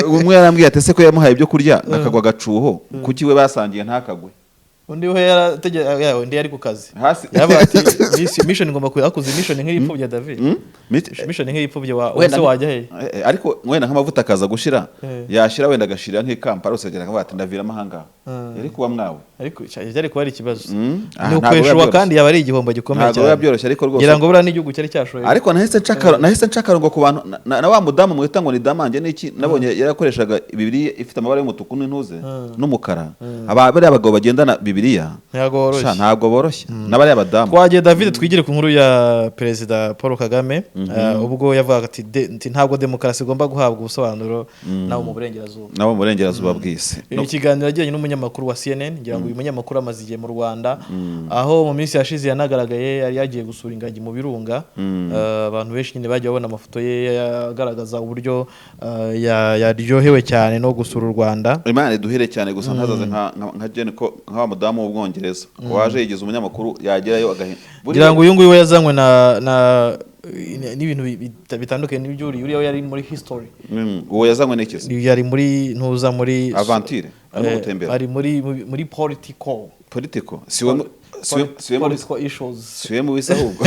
[SPEAKER 1] umwe yarambwiye ati ese ko yamuhaye ibyo kurya akagwa agacuho kuki we basangiye ntakagwe
[SPEAKER 2] undi we yarategeye undi yari ku kazi yabaye ati mission ngomba kuyakuza mission nk'iyipfubye David mission nk'iyipfubye wese wajya he
[SPEAKER 1] ariko wenda nk'amavuta akaza gushira yashira wenda agashira nk'ikampara usegera akavuga ati ndavira amahanga yari kuba mwawe
[SPEAKER 2] ariko cyari kuba ari ikibazo ni ukweshwa kandi yaba ari igihombo gikomeye cyane
[SPEAKER 1] ntabwo byoroshye ariko rwose
[SPEAKER 2] ngira ngo bura n'igihugu cyari cyashoye
[SPEAKER 1] ariko nahise nshaka ngo ku bantu na wa mudamu mwita ngo ni damange n'iki nabonye yarakoreshaga Bibiliya ifite amabara y'umutuku n'intuze n'umukara bari abagabo bagendana Bibiliya ntabwo boroshye n'abari abadamu
[SPEAKER 2] twagiye David twigire ku nkuru ya Perezida Paul Kagame ubwo yavuga ati ntabwo demokarasi igomba guhabwa ubusobanuro nabo mu burengerazuba bw'isi ikiganiro yagiranye n'umunyamakuru wa CNN ngira ngo uyu munyamakuru amaze igihe mu Rwanda aho mu minsi yashize yanagaragaye yari yagiye gusura ingagi mu birunga abantu benshi nyine bagiye babona amafoto ye agaragaza uburyo yaryohewe cyane no gusura u Rwanda
[SPEAKER 1] Imana iduhire cyane gusa ntazaze nka Jane ko nka mudamu w'Ubwongereza waje yigize umunyamakuru yagerayo
[SPEAKER 2] ngira ngo uyu nguyu we yazanywe na n'ibintu bitandukanye n'ibyo uriyo yari muri history
[SPEAKER 1] uwo yazanywe n'ikisi
[SPEAKER 2] yari muri ntuza muri
[SPEAKER 1] aventure
[SPEAKER 2] ari muri political
[SPEAKER 1] siwe mu bisa ahubwo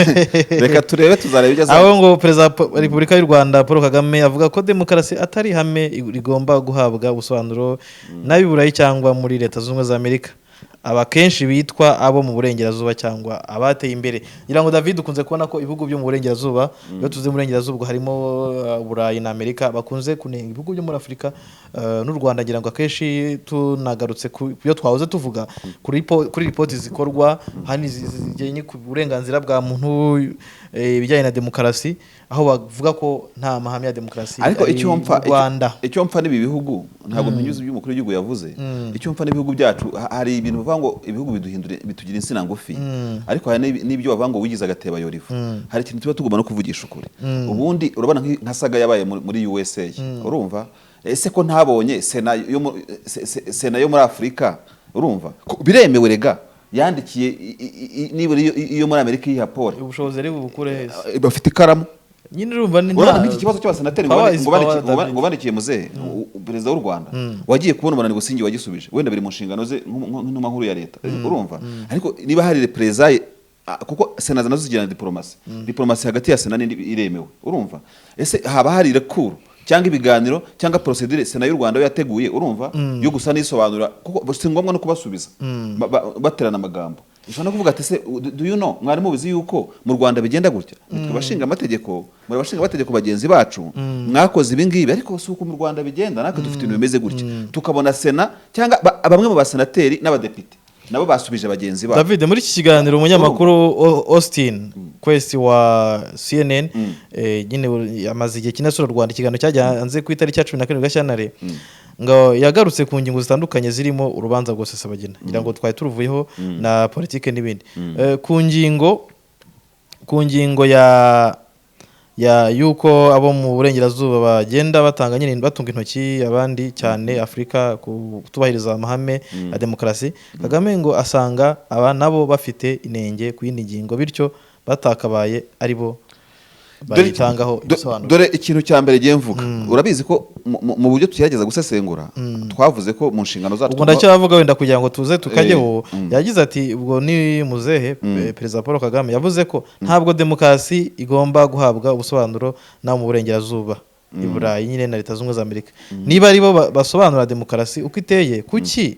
[SPEAKER 1] reka turebe tuzareba ibyo
[SPEAKER 2] aho ngo Perezida wa Repubulika y'u Rwanda Paul Kagame avuga ko demokarasi atari ihame rigomba guhabwa ubusobanuro n'abiburayi cyangwa muri Leta Zunze Ubumwe za Amerika abakenshi bitwa abo mu burengerazuba cyangwa abateye imbere ngira ngo David ukunze kubona ko ibihugu byo mu burengerazuba iyo tuze mu burengerazuba harimo Burayi na Amerika bakunze kunenga ibihugu byo muri Afurika n'u Rwanda ngira ngo akenshi tunagarutse iyo twahoze tuvuga kuri report zikorwa hani zijyanye ku burenganzira bwa muntu ibijyanye na demokarasi aho bavuga ko nta mahame ya demokarasi
[SPEAKER 1] ariko icyo mpfa n'ibi bihugu ntabwo mpenyuze by'umukuru w'igihugu yavuze icyo mpfa n'ibihugu byacu hari ibintu bavuga ngo ibihugu bitugira insina ngufi ariko hari n'ibyo bavuga ngo wigize agateba yorivu hari ikintu tuba tugomba no kuvugisha ukuri ubundi urabona nka saga yabaye muri USA urumva ese ko ntabonye sena yo muri Afurika urumva biremewe rega yandikiye nibura iyo muri Amerika y'ihapora
[SPEAKER 2] ubushobozi ari bukure hese
[SPEAKER 1] bafite ikaramu
[SPEAKER 2] nyine urumva ni
[SPEAKER 1] nta iki kibazo cy'abasenateri ngo bandikiye muzehe Perezida w'u Rwanda wagiye kubona umunani busingi wagisubije wenda biri mu nshingano ze nk'intumwa nkuru ya leta urumva ariko niba hari represailles kuko sena nazo zigirana diplomasi hagati ya sena n'indi iremewe urumva ese haba hari recours cyangwa ibiganiro cyangwa procedure sena y'u Rwanda yateguye urumva yo gusa nisobanura kuko si ngombwa no kubasubiza baterana amagambo ushobora no kuvuga ati se do you know mwari mubizi yuko mu Rwanda bigenda gutya twabashinga amategeko muri bashinga amategeko bagenzi bacu mwakoze ibi ngibi ariko si uko mu Rwanda bigenda natwe dufite ibintu bimeze gutya tukabona sena cyangwa bamwe mu basenateri n'abadepite nabo basubije bagenzi babo
[SPEAKER 2] David muri iki kiganiro umunyamakuru Austin Quest wa CNN nyine amaze igihe kinasura Rwanda ikiganiro cyajyanze ku itariki ya 17 Gashyantare ngo yagarutse ku ngingo zitandukanye zirimo urubanza rwa Rusesabagina ngira ngo twari turuvuyeho na politike n'ibindi ku ngingo ya yuko abo mu burengerazuba bagenda batanga nyine batunga intoki abandi cyane Afurika kutubahiriza amahame ya demokarasi Kagame ngo asanga aba nabo bafite inenge ku yindi ngingo bityo batakabaye ari bo bayitangaho ibisobanuro
[SPEAKER 1] dore ikintu cya mbere giye mvuga urabizi ko mu buryo tugerageza gusesengura twavuze ko mu nshingano zacu
[SPEAKER 2] ubwo ndacyavuga wenda kugira ngo tuze tukajyeho yagize ati ubwo ni muzehe Perezida Paul Kagame yavuze ko ntabwo demokarasi igomba guhabwa ubusobanuro na mu burengerazuba i Burayi nyine na Leta Zunze Ubumwe za Amerika niba ari bo basobanura demokarasi uko iteye kuki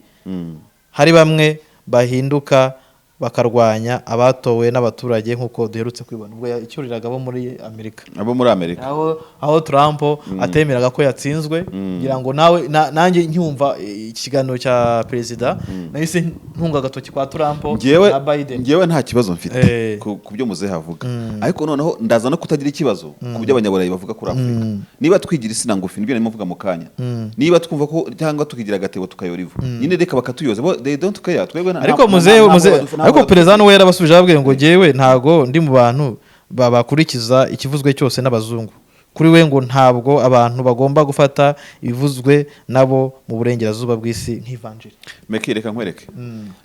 [SPEAKER 2] hari bamwe bahinduka bakarwanya abatowe n'abaturage nkuko duherutse kwibona ubwo icyuriraga abo muri Amerika aho Trump atemeraga ko yatsinzwe ngira ngo nawe nanjye ncyumva ikiganiro cya Perezida nahise ntunga agatoki kwa Trump na Biden
[SPEAKER 1] ngewe nta kibazo mfite ku byo muzehe avuga ariko noneho ndaza no kutagira ikibazo ku byo abanyaburayi bavuga kuri Afurika niba twigira isina ngufi nibyo nimo mvuga mu kanya niba twumva ko cyangwa tukigira agatebo tukayoriva nyine reka bakatuyoza they don't care twebwe
[SPEAKER 2] ariko muzehe ariko Perezida we yarabasubije ababwiye ngo jewe ntago ndi mu bantu babakurikiza ikivuzwe cyose n'abazungu kuri we ngo ntabwo abantu bagomba gufata ibivuzwe nabo mu burengerazuba bw'isi nk'ivanjiri.
[SPEAKER 1] Meki reka nkwereke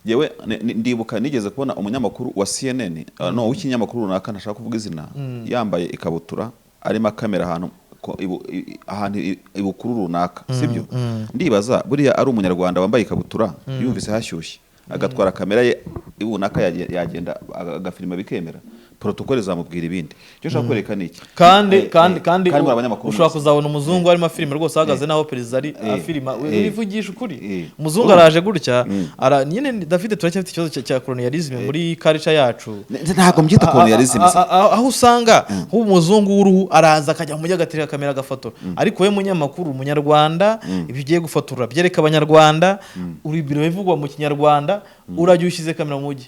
[SPEAKER 1] yewe ndibuka nigeze kubona umunyamakuru wa CNN no w'ikinyamakuru runaka ntashaka kuvuga izina yambaye ikabutura arimo kamera ahantu ibukuru runaka sibyo ndibaza buriya ari umunyarwanda wambaye ikabutura yumvise hashyushye agatwara kamera ye ibunaka yagenda agafilima bikemera protocole zamubwira ibindi cyo shaka kwereka niki
[SPEAKER 2] kandi ushobora kuzabona umuzungu arimo filime rwose ahagaze naho perezida ari filima wivugisha ukuri umuzungu araje gutya nyine David turacyafite ikibazo cya colonialism muri culture yacu
[SPEAKER 1] ntabwo mbyita colonialism
[SPEAKER 2] aho usanga umuzungu w'uruhu araza akajya mu mujyi agatera kamera agafotora ariko we munyamakuru umunyarwanda ibyo ugiye gufotora byereka abanyarwanda uri biro bivugwa mu kinyarwanda urajya ushyize kamera mu mujyi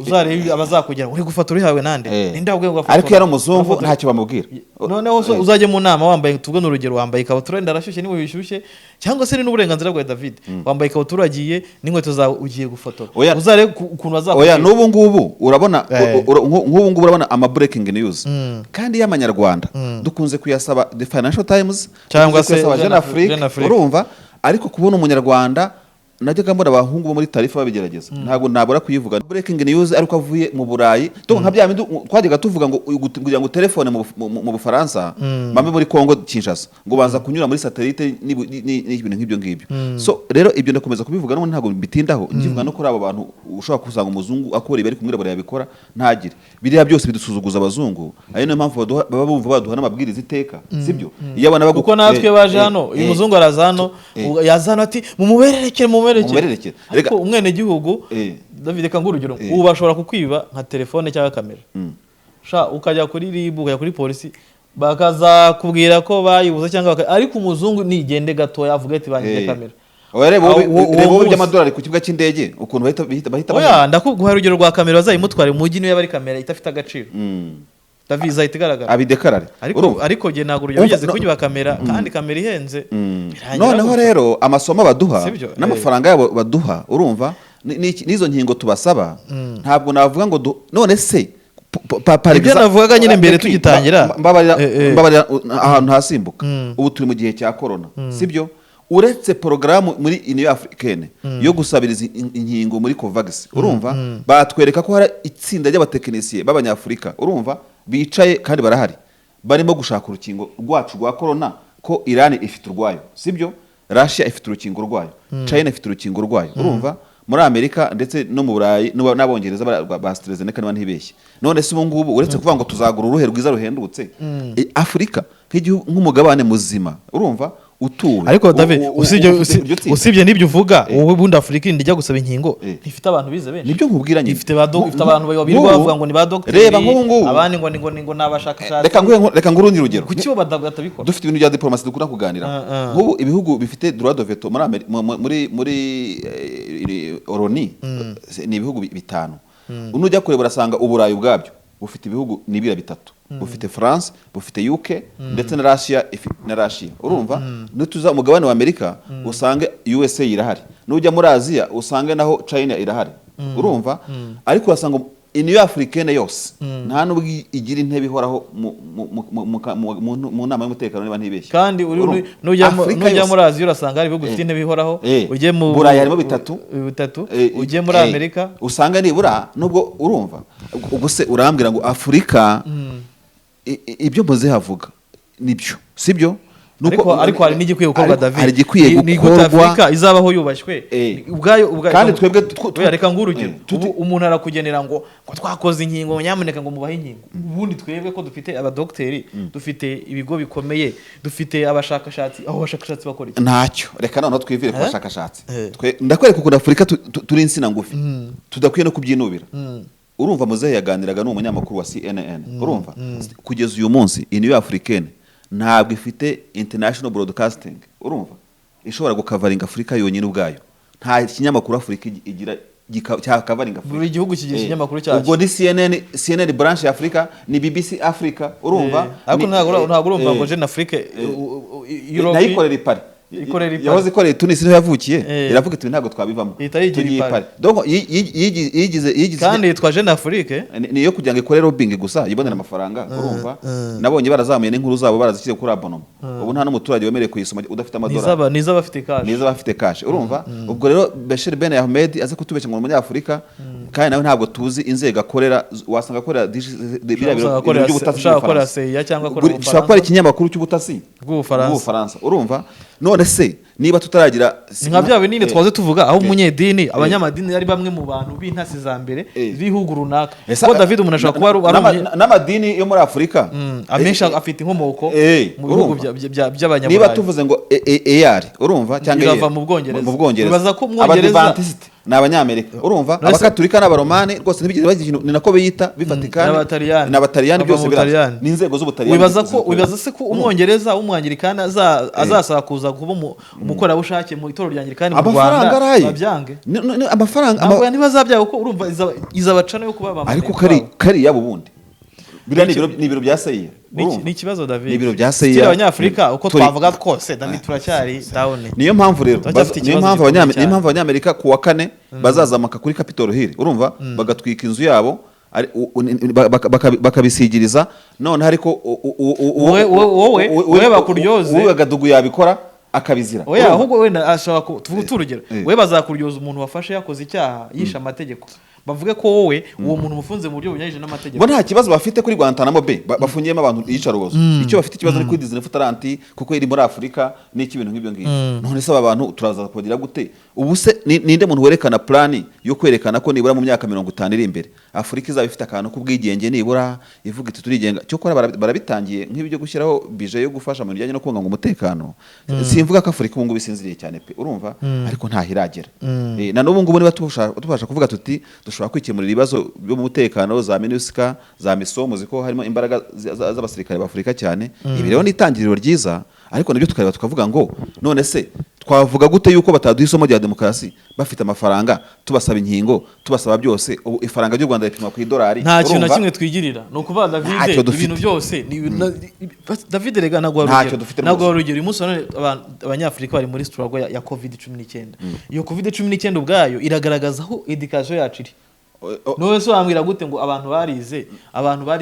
[SPEAKER 2] uzarebe abazakugera uri gufatura ihawe nande ninde wabwiye ngo
[SPEAKER 1] afotora ariko yari umuzungu ntacyo bamubwira
[SPEAKER 2] noneho uzajye mu nama wambaye tubwo n'urugero wambaye ikabutura ndarashyushye niwe wishyushye cyangwa se ni n'uburenganzira bwa David wambaye ikabutura agiye n'inkweto zawe ugiye gufotora uzarebe ukuntu bazakugera
[SPEAKER 1] n'ubu ngubu urabona nk'ubu ngubu urabona ama breaking news kandi y'amanyarwanda dukunze kuyasaba The Financial Times
[SPEAKER 2] cyangwa se
[SPEAKER 1] Jeune Afrique urumva ariko kubona umunyarwanda najyaga mbona abahungu bo muri Tarifa babigerageza ntabwo nabura kuyivuga breaking news ariko avuye mu Burayi to nka bya bindi twajyaga tuvuga ngo kugira ngo telefone mu Bufaransa mame muri Kongo Kinshasa ngo baza kunyura muri satellite n'ibintu nk'ibyo ngibyo so rero ibyo ndakomeza kubivuga no ntabwo bitindaho ngivuga no kuri abo bantu ushobora kusanga umuzungu akora ibari kumwirabura yabikora ntagire biriya byose bidusuzuguza abazungu ari no mpamvu baba bumva baduha n'amabwiriza iteka sibyo iyo abana
[SPEAKER 2] kuko natwe baje hano uyu muzungu arazano yazana ati mumubererekere ariko umwene gihugu David ka ngurugero ubu bashobora kukwiba nka telefone cyangwa kamera ukajya kuri RIB ukajya kuri polisi bakaza kubwira ko bayibuza cyangwa ariko umuzungu nigende gatoya avuga ati bangije kamera
[SPEAKER 1] rebo by'amadolari ku kibuga cy'indege ukuntu bahita
[SPEAKER 2] ndakuguha urugero rwa kamera bazayimutware mu mujyi niyo bari kamera itafite agaciro David zahita igaragara
[SPEAKER 1] abidekarare
[SPEAKER 2] ariko je naguru yageze kunyuba kamera kandi kamera ihenze
[SPEAKER 1] noneho rero amasomo baduha n'amafaranga yabo baduha urumva nizo nkingo tubasaba ntabwo navuga ngo none se
[SPEAKER 2] ibyo navugaga nyine mbere tugitangira
[SPEAKER 1] mbabarira ahantu hasimbuka ubu turi mu gihe cya corona sibyo uretse porogaramu muri Union Africaine yo gusabiriza inkingo muri Covax urumva batwereka ko hari itsinda ry'abatekinisiye b'abanyafrika urumva bicaye kandi barahari barimo gushaka urukingo rwacu rwa corona ko Iran ifite urwayo sibyo Russia ifite urukingo rwayo China ifite urukingo rwayo urumva muri Amerika ndetse no mu Burayi n'abongereza ba AstraZeneca niba ntibeshye none se ubu ngubu uretse kuvuga ngo tuzagura uruhe rwiza ruhendutse Afrika nk'umugabane muzima urumva utuwe
[SPEAKER 2] ariko David usibye nibyo uvuga wowe bundi Afrika indijya gusaba inkingo ifite abantu bize benshi
[SPEAKER 1] nibyo nkubwiranye
[SPEAKER 2] ifite abantu babirwa bavuga ngo ni ba doctor
[SPEAKER 1] reba nk'ubu
[SPEAKER 2] abandi ngo nabashakashatsi
[SPEAKER 1] reka ngurundi rugero
[SPEAKER 2] kuki bo badatabikora
[SPEAKER 1] dufite ibintu bya diplomasi dukunda kuganira nk'ubu ibihugu bifite droit de veto muri ONU ni ibihugu bitanu unujya kureba urasanga uburayi ubwabyo bufite ibihugu nibira bitatu bufite France bufite UK ndetse na Russia urumva nutuza umugabane wa Amerika usange USA irahari nujya muri Asia usange naho China irahari urumva ariko urasanga Union Africaine yose nta nubwo igira intebe ihoraho mu nama y'umutekano niba ntibeshye
[SPEAKER 2] kandi nujya muri Asia urasanga hari ibihugu bifite intebe ihoraho ujye mu
[SPEAKER 1] Burayi harimo bitatu
[SPEAKER 2] ujye muri Amerika
[SPEAKER 1] usanga nibura nubwo urumva ubwo se urambwira ngo Afrika ibyo muze havuga nibyo sibyo
[SPEAKER 2] ariko hari n'igikwiye gukorwa David
[SPEAKER 1] hari igikwiye gukorwa
[SPEAKER 2] Afrika izabaho yubashywe ubwayo
[SPEAKER 1] kandi twebwe
[SPEAKER 2] reka ngurugero umuntu arakugenera ngo twakoze inkingo nyamuneka ngo mubahe inkingo ubundi twebwe ko dufite abadokteri dufite ibigo bikomeye dufite abashakashatsi aho abashakashatsi bakora iki
[SPEAKER 1] ntacyo reka noneho twivire ku bashakashatsi ndakwereka ukuntu Afrika turi insina ngufi tudakwiye no kubyinubira urumva muzehe yaganiraga n'umunyamakuru wa CNN urumva kugeza uyu munsi Union Africaine ntabwo ifite international broadcasting urumva ishobora gukavaringa Afrika yonyine ubwayo nta kinyamakuru Afrika igira cyakavaringa Afrika
[SPEAKER 2] buri gihugu kigira ikinyamakuru cyacu
[SPEAKER 1] ubwo ni CNN branch ya Afrika ni BBC Africa urumva
[SPEAKER 2] ariko ntabwo urumva ngo Jeune Afrique
[SPEAKER 1] nayikorera ipari yahoze ikorera Tunis niho yavukiye iravuga iti ntabwo twabivamo
[SPEAKER 2] tugiye Paris
[SPEAKER 1] donc yigize
[SPEAKER 2] kandi yitwa Jeune Afrique
[SPEAKER 1] niyo kugira ngo ikore lobbying gusa yibonera amafaranga urumva nabonye barazamuye n'inkuru zabo barazishyize kuri abonnement ubu nta n'umuturage wemerewe kuyisoma udafite amadolari
[SPEAKER 2] niza bafite
[SPEAKER 1] cash urumva ubwo rero Bashir Ben Ahmed aze kutubeshya ngo umunyafurika kandi nawe ntabwo tuzi inzego akorera wasanga akorera
[SPEAKER 2] by'ubutasi
[SPEAKER 1] cyangwa ikinyamakuru cy'ubutasi bw'Ubufaransa urumva none se niba tutaragira
[SPEAKER 2] nka bya binini twaze tuvuga aho umunyedini abanyamadini yari bamwe mu bantu b'intasi za mbere b'ibihugu runaka ko David umuntu ashobora kuba
[SPEAKER 1] n'amadini yo muri Afurika
[SPEAKER 2] amenshi afite inkomoko mu bihugu by'abanyaburayi
[SPEAKER 1] niba tuvuze ngo EAR urumva cyangwa
[SPEAKER 2] mu Bwongereza
[SPEAKER 1] bibaza ko umwongereza ni abanyamerika urumva abakatolika n'abaromani rwose ntibigeze bagira ikintu ni nako biyita bifatikana n'abataliyani byose birazwi n'inzego z'ubutaliyani
[SPEAKER 2] wibaza se ko umwongereza w'umwangirikani azasaba kuza kuba umukorerabushake mu itorero ry'angirikani mu Rwanda babyange
[SPEAKER 1] amafaranga
[SPEAKER 2] ntabwo ntibazabyaga ko urumva izabacana yo kuba
[SPEAKER 1] ariko kari yabo bundi ni ibiro bya Seyir
[SPEAKER 2] ni ikibazo David
[SPEAKER 1] ni ibiro bya Seyir
[SPEAKER 2] abanyafurika uko twavuga twose David turacyari down
[SPEAKER 1] niyo mpamvu rero abanyamerika ku wa 4 bazazamuka kuri Capitol Hill urumva bagatwika inzu yabo bakabisigiriza none ariko
[SPEAKER 2] wowe bakuryoze
[SPEAKER 1] wowe gadugu yabikora akabizira
[SPEAKER 2] oya ahubwo wenda ashaka tuvuga urugero we bazakuryoza umuntu wafashe yakoze icyaha yisha amategeko bavuge ko wowe uwo muntu mufunze mu buryo bunyuranyije n'amategeko
[SPEAKER 1] bo nta kibazo bafite kuri Guantanamo Bay bafungiyemo abantu yicarubozo icyo bafite ikibazo ni kuri Disney Futaranti kuko iri muri Afurika n'iki bintu nk'ibyo ngibyo none se abantu turaza kugira gute ubu se ninde muntu werekana plani yo kwerekana ko nibura mu myaka 50 iri imbere Afurika izaba ifite akantu kubwigenge nibura ivuga iti turigenga cyo kora barabitangiye nk'ibyo gushyiraho bije yo gufasha mu bijyanye no kubungabunga umutekano simvuga ko Afurika ubu ngubu isinziriye cyane pe urumva ariko nta hiragera na n'ubu ngubu niba tubasha kuvuga tuti dushobora kwikemurira ibibazo byo mu mutekano za MINUSCA za MISOM ziko harimo imbaraga z'abasirikare b'Afurika cyane ibi rero ni itangiriro ryiza ariko nabyo tukareba tukavuga ngo none se twavuga gute yuko bataduha isomo rya demokarasi bafite amafaranga tubasaba inkingo tubasaba byose ifaranga ry'u Rwanda ripimwa ku idolari
[SPEAKER 2] nta kintu na kimwe twigirira no kuba David ibintu byose David rega nagwa urugero uyu munsi abanyafurika bari muri struggle ya COVID-19 iyo COVID-19 ubwayo iragaragaza aho education yacu iri no so wambwira gute ngo abantu barize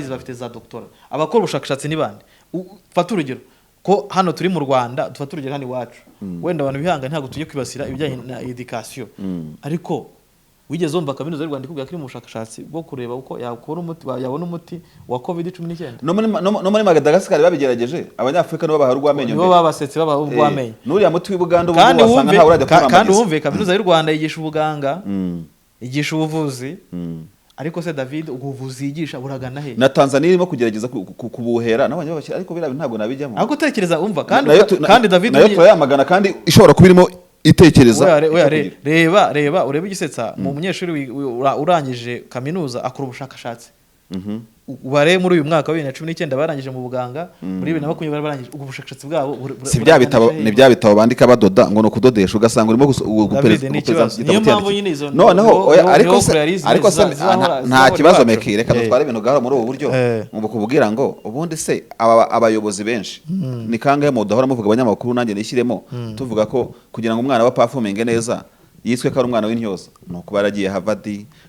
[SPEAKER 2] bafite za doctora abakora ubushakashatsi ni bande fata urugero ko hano turi mu Rwanda dufata urugero hano iwacu wenda abantu bihanga ntabwo tujye kwibasira ibijyanye na education ariko wigeze wumva kaminuza y'u Rwanda ikubwira ko iri mu bushakashatsi bwo kureba uko yabona umuti wa COVID-19
[SPEAKER 1] no muri Madagascar babigerageje abanyafurika nibo baharu rwamenyo
[SPEAKER 2] nibo babasetse babaho rwamenyo
[SPEAKER 1] nuriya muti w'Ubuganda ubu wasanga nta urajya
[SPEAKER 2] kurama kandi wumve kaminuza y'u Rwanda yigisha ubuganga yigisha ubuvuzi ariko se David ubuvuzi yigisha buragana he
[SPEAKER 1] na Tanzania irimo kugerageza kubuhera nabanye babashyira ariko bira ntabwo nabijyamo
[SPEAKER 2] ariko tekereza umva kandi David
[SPEAKER 1] nayo turayamagana kandi ishobora kubirimo itekereza
[SPEAKER 2] reba urebe igisetsa mu munyeshuri urangije kaminuza akora ubushakashatsi ubare muri uyu mwaka wa 2019 barangije mu buganga muri 2020 barangije ubwo bushakashatsi bwabo
[SPEAKER 1] si bya bitabo ni bya bitabo bandika badoda ngo no kudodesha ugasanga urimo gupereza
[SPEAKER 2] niyo mpamvu nyine izo
[SPEAKER 1] noneho ariko nta kibazo meki reka dutware ibintu gahoro muri ubu buryo mu kububwira ngo ubundi se abayobozi benshi ni kangahe mu dahora muvuga abanyamakuru nanjye nishyiremo tuvuga ko kugira ngo umwana wa performing neza yiswe ko ari umwana w'intyoza nuko baragiye Harvard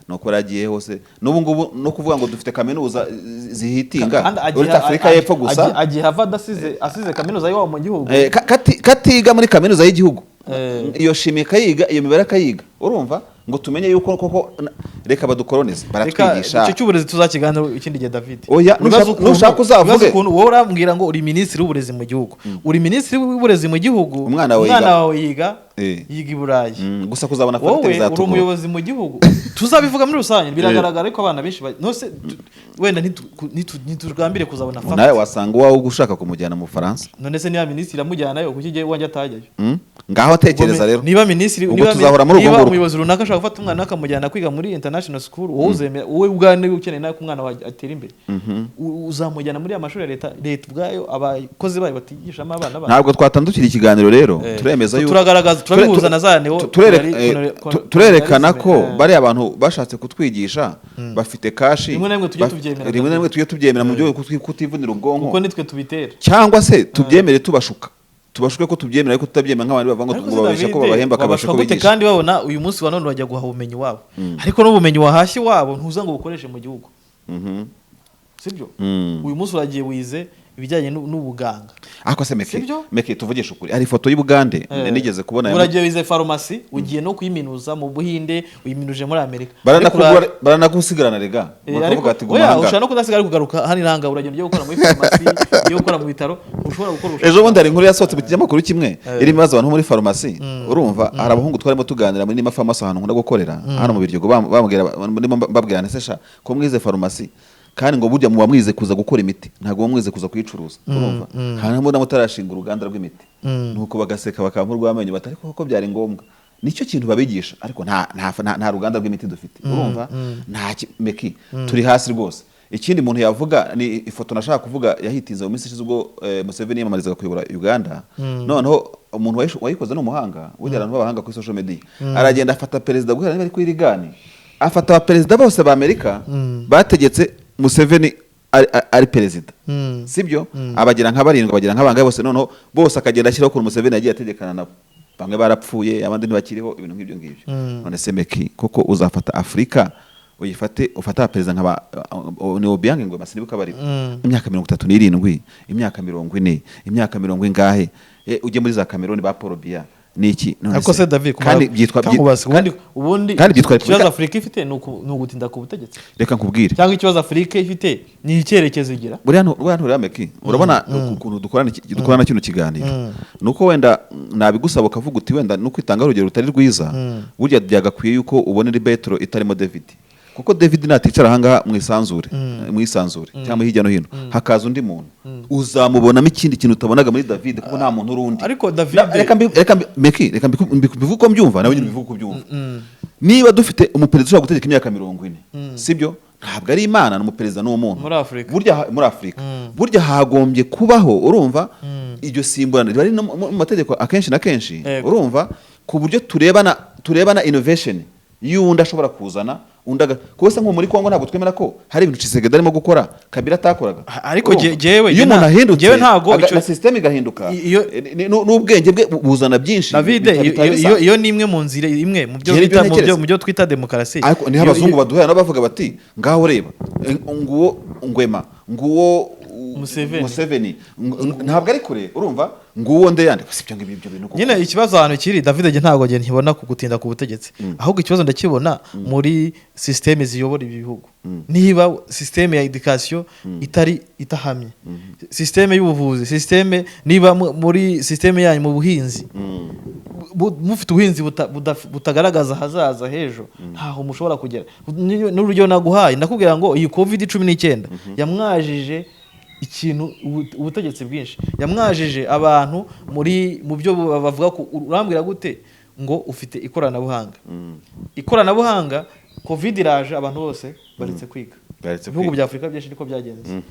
[SPEAKER 1] nuko baragiye hose n'ubu ngubu no kuvuga ngo dufite kaminuza zihitinga muri Afurika y'Epfo gusa
[SPEAKER 2] agiye Harvard asize kaminuza yo mu gihugu
[SPEAKER 1] katiga muri kaminuza y'igihugu iyo shimika yiga iyo mibare kayiga urumva ngo tumenye yuko koko reka badukolonize baratwigisha
[SPEAKER 2] icyo cy'uburezi tuzakiganira ikindi gihe David
[SPEAKER 1] oya nushaka uzavuge
[SPEAKER 2] wowe urambwira ngo uri minisitiri w'uburezi mu gihugu uri minisitiri w'uburezi mu gihugu umwana wawe yiga i Burayi
[SPEAKER 1] gusa kuzabona fagitire za
[SPEAKER 2] uri umuyobozi mu gihugu tuzabivuga muri rusange biragaragara ko abana benshi nose wenda ntitugambire kuzabona fagitire
[SPEAKER 1] nawe wasanga wawe ugushaka kumujyana mu Faransa
[SPEAKER 2] none se niba minisitiri amujyanayo kuki gihe wanjye atajyayo
[SPEAKER 1] ngaho tekereza rero
[SPEAKER 2] niba minisitiri niba umuyobozi runaka ashaka gufata umwana akamujyana kwiga muri international school wowe uzemera wowe ubwane ukeneye nayo umwana wawe atera imbere uzamujyana muri amashuri ya leta ubwayo abakozi bayo batigishamo abana babo
[SPEAKER 1] ntabwo twatandukira ikiganiro rero turemeza yuko
[SPEAKER 2] turagaragaza turabihuza na zane
[SPEAKER 1] turerekana ko bari abantu bashatse kutwigisha bafite kashi
[SPEAKER 2] rimwe
[SPEAKER 1] namwe tujye tubyemera mu byo kutivunira ubwonko
[SPEAKER 2] kuko nitwe tubitera
[SPEAKER 1] cyangwa se tubyemere tubashuka tubashuke ko tubyemera ariko tutabyemera nk'abandi bavuga
[SPEAKER 2] Ariko
[SPEAKER 1] ngo babesha ko babahemba akabasha ko
[SPEAKER 2] gute
[SPEAKER 1] bigisha.
[SPEAKER 2] kandi babona uyu munsi wa none bajya guhaha ubumenyi wabo ariko n'ubumenyi wahashye wabo ntuza ngo bukoreshe mu gihugu sibyo uyu munsi uragiye wize ibijyanye n'ubuganga
[SPEAKER 1] ariko se meke tuvugisha ukuri hari ifoto y'Ubugande nigeze kubona
[SPEAKER 2] uragiye wize farumasi ugiye no kuyiminuza mu Buhinde uyiminuje muri Amerika
[SPEAKER 1] baranagusigarana rega bakavuga ati
[SPEAKER 2] oya ushaka no kudasigara kugaruka hani ranga uragenda ugiye gukora muri farumasi ugiye gukora mu bitaro ushobora gukora
[SPEAKER 1] ejo bundi hari inkuru yasohotse mu kinyamakuru kimwe irimo ibibazo abantu muri farumasi urumva hari abahungu twarimo tuganira muri Nima Pharmacy ahantu nkunda gukorera hano mu Biryogo babwira nesesha ko mwize farumasi kandi ngo burya muba mwize kuza gukora imiti ntago mwize kuza kuyicuruza urumva hanyuma mutarashinga uruganda rw'imiti nuko bagaseka bakampa urwamenyo batari koko byari ngombwa nicyo kintu babigisha ariko nta ruganda rw'imiti dufite urumva nta meki turi hasi rwose. Ikindi muntu yavuga ni ifoto nashaka kuvuga yahitinze mu minsi ishize ubwo Museveni yamamarizaga kuyobora Uganda noneho umuntu wayikoze n'umuhanga burya abantu b'abahanga kuri social media aragenda afata perezida guhera niba ari kuri Rigani afata abaperezida bose ba Amerika bategetse Museveni ari perezida sibyo abagira nk'abarindwi abagira nk'abangaye bose noneho bose akagenda ashyiraho ko Museveni yagiye ategekana nabo bamwe barapfuye abandi ntibakiriho ibintu nk'ibyo ngibyo none se meki koko uzafata Afrika ufata perezida nk'aba ni Obiang ngo masinibuka bari imyaka 37 imyaka 40 imyaka 40 ngahe ujye muri za Cameroon ba Paul Biya niki
[SPEAKER 2] ariko se David
[SPEAKER 1] kandi byitwa
[SPEAKER 2] kandi ubundi ikibazo Afrika ifite ni ugutinda ku butegetsi
[SPEAKER 1] reka nkubwire
[SPEAKER 2] cyangwa ikibazo Afrika ifite ni icyerekezo igira
[SPEAKER 1] buriya Meki urabona ukuntu dukorana kino kiganiro nuko wenda nabigusaba ukavuga uti wenda nuko itanga urugero rutari rwiza burya byagakwiye yuko ubonera Betro itarimo David kuko David naticara ahangaha mu isanzure cyangwa hirya no hino hakaza undi muntu uzamubonamo ikindi kintu utabonaga muri David kuko nta muntu urundi
[SPEAKER 2] ariko David
[SPEAKER 1] reka mbivuga uko mbyumva nawe nyine mbivuga uko byumva niba dufite umuperezida ushobora gutegeka imyaka 40 sibyo ntabwo ari Imana n'umuperezida n'umuntu burya muri Afrika burya hagombye kubaho urumva iryo simburana bari mu mategeko akenshi na kenshi urumva ku buryo turebana innovation yundi ashobora kuzana undaga kuko nko muri Kongo ntabwo twemera ko hari ibintu Tshisekedi arimo gukora Kabila atakoraga
[SPEAKER 2] ariko jewe
[SPEAKER 1] iyo umuntu ahindutse
[SPEAKER 2] ntago
[SPEAKER 1] na system igahinduka n'ubwenge bwe buzana byinshi
[SPEAKER 2] David iyo ni imwe mu nzira imwe mu byo twita demokarasi
[SPEAKER 1] ariko ni abazungu baduhera n'abavuga bati ngaho reba nguwo ngwema nguwo Museveni ntabwo ari kure urumva nguwo ndeyande sibyo ngibyo bintu
[SPEAKER 2] nyine ikibazo ahantu kiri David ntago je ntibona kugutinda ku butegetsi ahubwo ikibazo ndakibona muri systeme ziyobora ibihugu niba systeme ya education itahamye systeme y'ubuvuzi systeme niba muri systeme yanyu mu buhinzi mufite ubuhinzi butagaragaza hazaza hejo ntaho mushobora kugera n'urugero naguhaye ndakubwira ngo iyi COVID-19 yamwajije ikintu ubutegetsi bwinshi yamwajije abantu mu byo bavuga ko urambwira gute ngo ufite ikoranabuhanga COVID iraje abantu bose baretse kwiga ibihugu bya Afrika byinshi niko byagenze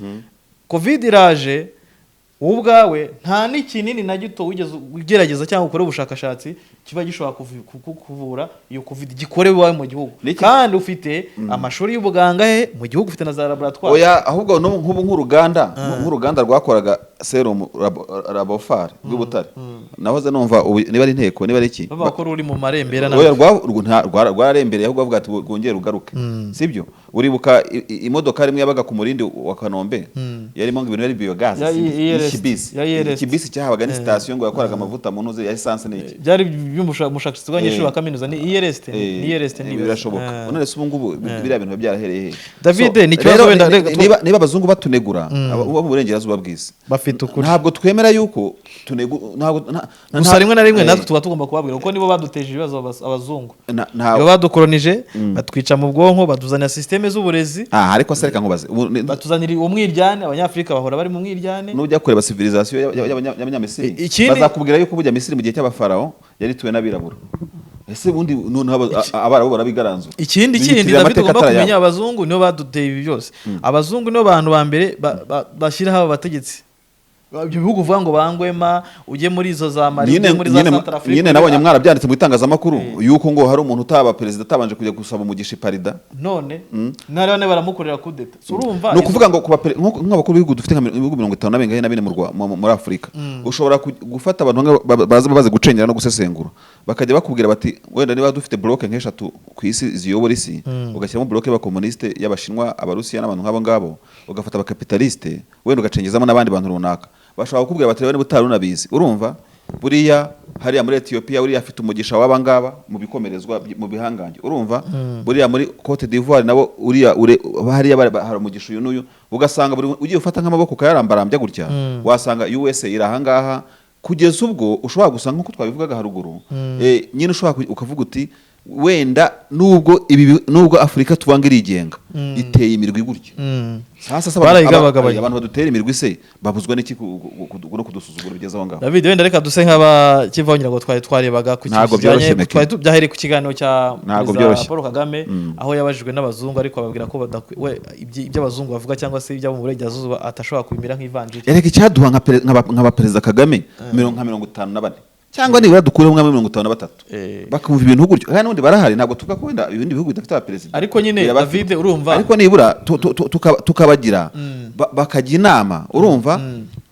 [SPEAKER 2] COVID iraje wowe ubwawe nta n'ikinini na gito wigeze ugerageza cyangwa ukora ubushakashatsi kiba gishobora kuvura iyo COVID gikorewe iwawe mu gihugu kandi ufite amashuri y'ubuganga mu gihugu ufite na za laboratoire
[SPEAKER 1] oya ahubwo nk'uruganda rwakoraga serum Labophare rw'Ubutare nahoze numva niba ari inteko niba ari iki
[SPEAKER 2] bakora uri mu marembera
[SPEAKER 1] rwararembereye ahubwo bavuga ati rwongere ugaruke sibyo uribuka imodoka rimwe yabaga ku murindi wa Kanombe yarimo ibintu yari biogas ikibisi cyahabaga ni station ngo yakoraga amavuta mu ntuze ya essence n'iki
[SPEAKER 2] byari by'umushakashatsi w'abanyeshuri wa kaminuza ni IRST ni
[SPEAKER 1] birashoboka none se ubu ngubu biriya bintu byarahereye
[SPEAKER 2] David ni kibazo wenda
[SPEAKER 1] niba abazungu batunegura abo mu burengerazuba bw'isi
[SPEAKER 2] bafite ukuri
[SPEAKER 1] ntabwo twemera yuko
[SPEAKER 2] gusa rimwe na rimwe natwe tuba tugomba kubabwira kuko nibo baduteje ibibazo abazungu nibo badukolonije batwica mu bwonko baduzanira systeme z'uburezi
[SPEAKER 1] ariko se reka nkubaze
[SPEAKER 2] batuzanira umwiryane abanyafrika bahora bari mu mwiryane
[SPEAKER 1] n'ujya kureba civilisation y'abanyamisiri bazakubwira yuko bujya Misiri mu gihe cy'abafarao yari tuwe n'abirabura ese bundi none abarabo barabigaranzura
[SPEAKER 2] ikindi David ugomba kumenya abazungu nibo baduteye ibi byose abazungu nibo bantu ba mbere bashyiraho abategetsi ibyo bihugu uvuga ngo bangwema ujye muri izo za Mali ujye muri za Centrafrique
[SPEAKER 1] nyine nabonye mwarabyanditse mu itangazamakuru yuko ngo hari umuntu utaba perezida atabanje kujya gusaba umugisha Parida
[SPEAKER 2] none nari bane baramukorera kudeta urumva
[SPEAKER 1] no kuvuga ngo nk'abakuru b'ibihugu dufite ibihugu 54 muri Afurika ushobora gufata abantu baze gucengera no gusesengura bakajya bakubwira bati wenda niba dufite bloke nk'eshatu ku isi ziyobora isi ugashyiramo bloke y'abakomuniste y'abashinwa abarusiya n'abantu nk'abo ngabo ugafata abakapitaliste wenda ugacengezamo n'abandi bantu runaka bashobora kukubwira bati niba utari unabizi urumva buriya hariya muri Ethiopia uriya afite umugisha w'abangaba mu bikomerezwa mu bihangange urumva buriya muri Cote d'Ivoire nabo uriya hariya hari umugisha uyu n'uyu ugasanga buri ugiye ufata nk'amaboko kayarambarambya gutya wasanga USA irahangaha kugeza ubwo ushobora gusanga nkuko twabivugaga haruguru nyine ushobora ukavuga uti wenda nubwo Afurika tuvanga irigenga iteye imirwi gutya sasa abantu badutera imirwi se babuzwa n'iki no kudusuzugura bigeze aho ngaho
[SPEAKER 2] David wenda reka duse nk'abakivanyira ngo twari twarebaga ku kijyanye twari tubyahereye ku kiganiro cya Paul Kagame aho yabajijwe n'abazungu ariko babwira ko iby'abazungu bavuga cyangwa se iby'abo mu burengerazuba atashobora kubimira nk'ivanjiri
[SPEAKER 1] reka icyaduha nka perezida Kagame 54 cyangwa nibura dukure umwe muri 53 bakumva ibintu gutyo kandi n'undi barahari ntabwo tuvuga ko wenda ibindi bihugu bidafite abaperezida
[SPEAKER 2] ariko nyine David urumva
[SPEAKER 1] ariko nibura tukabagira bakajya inama urumva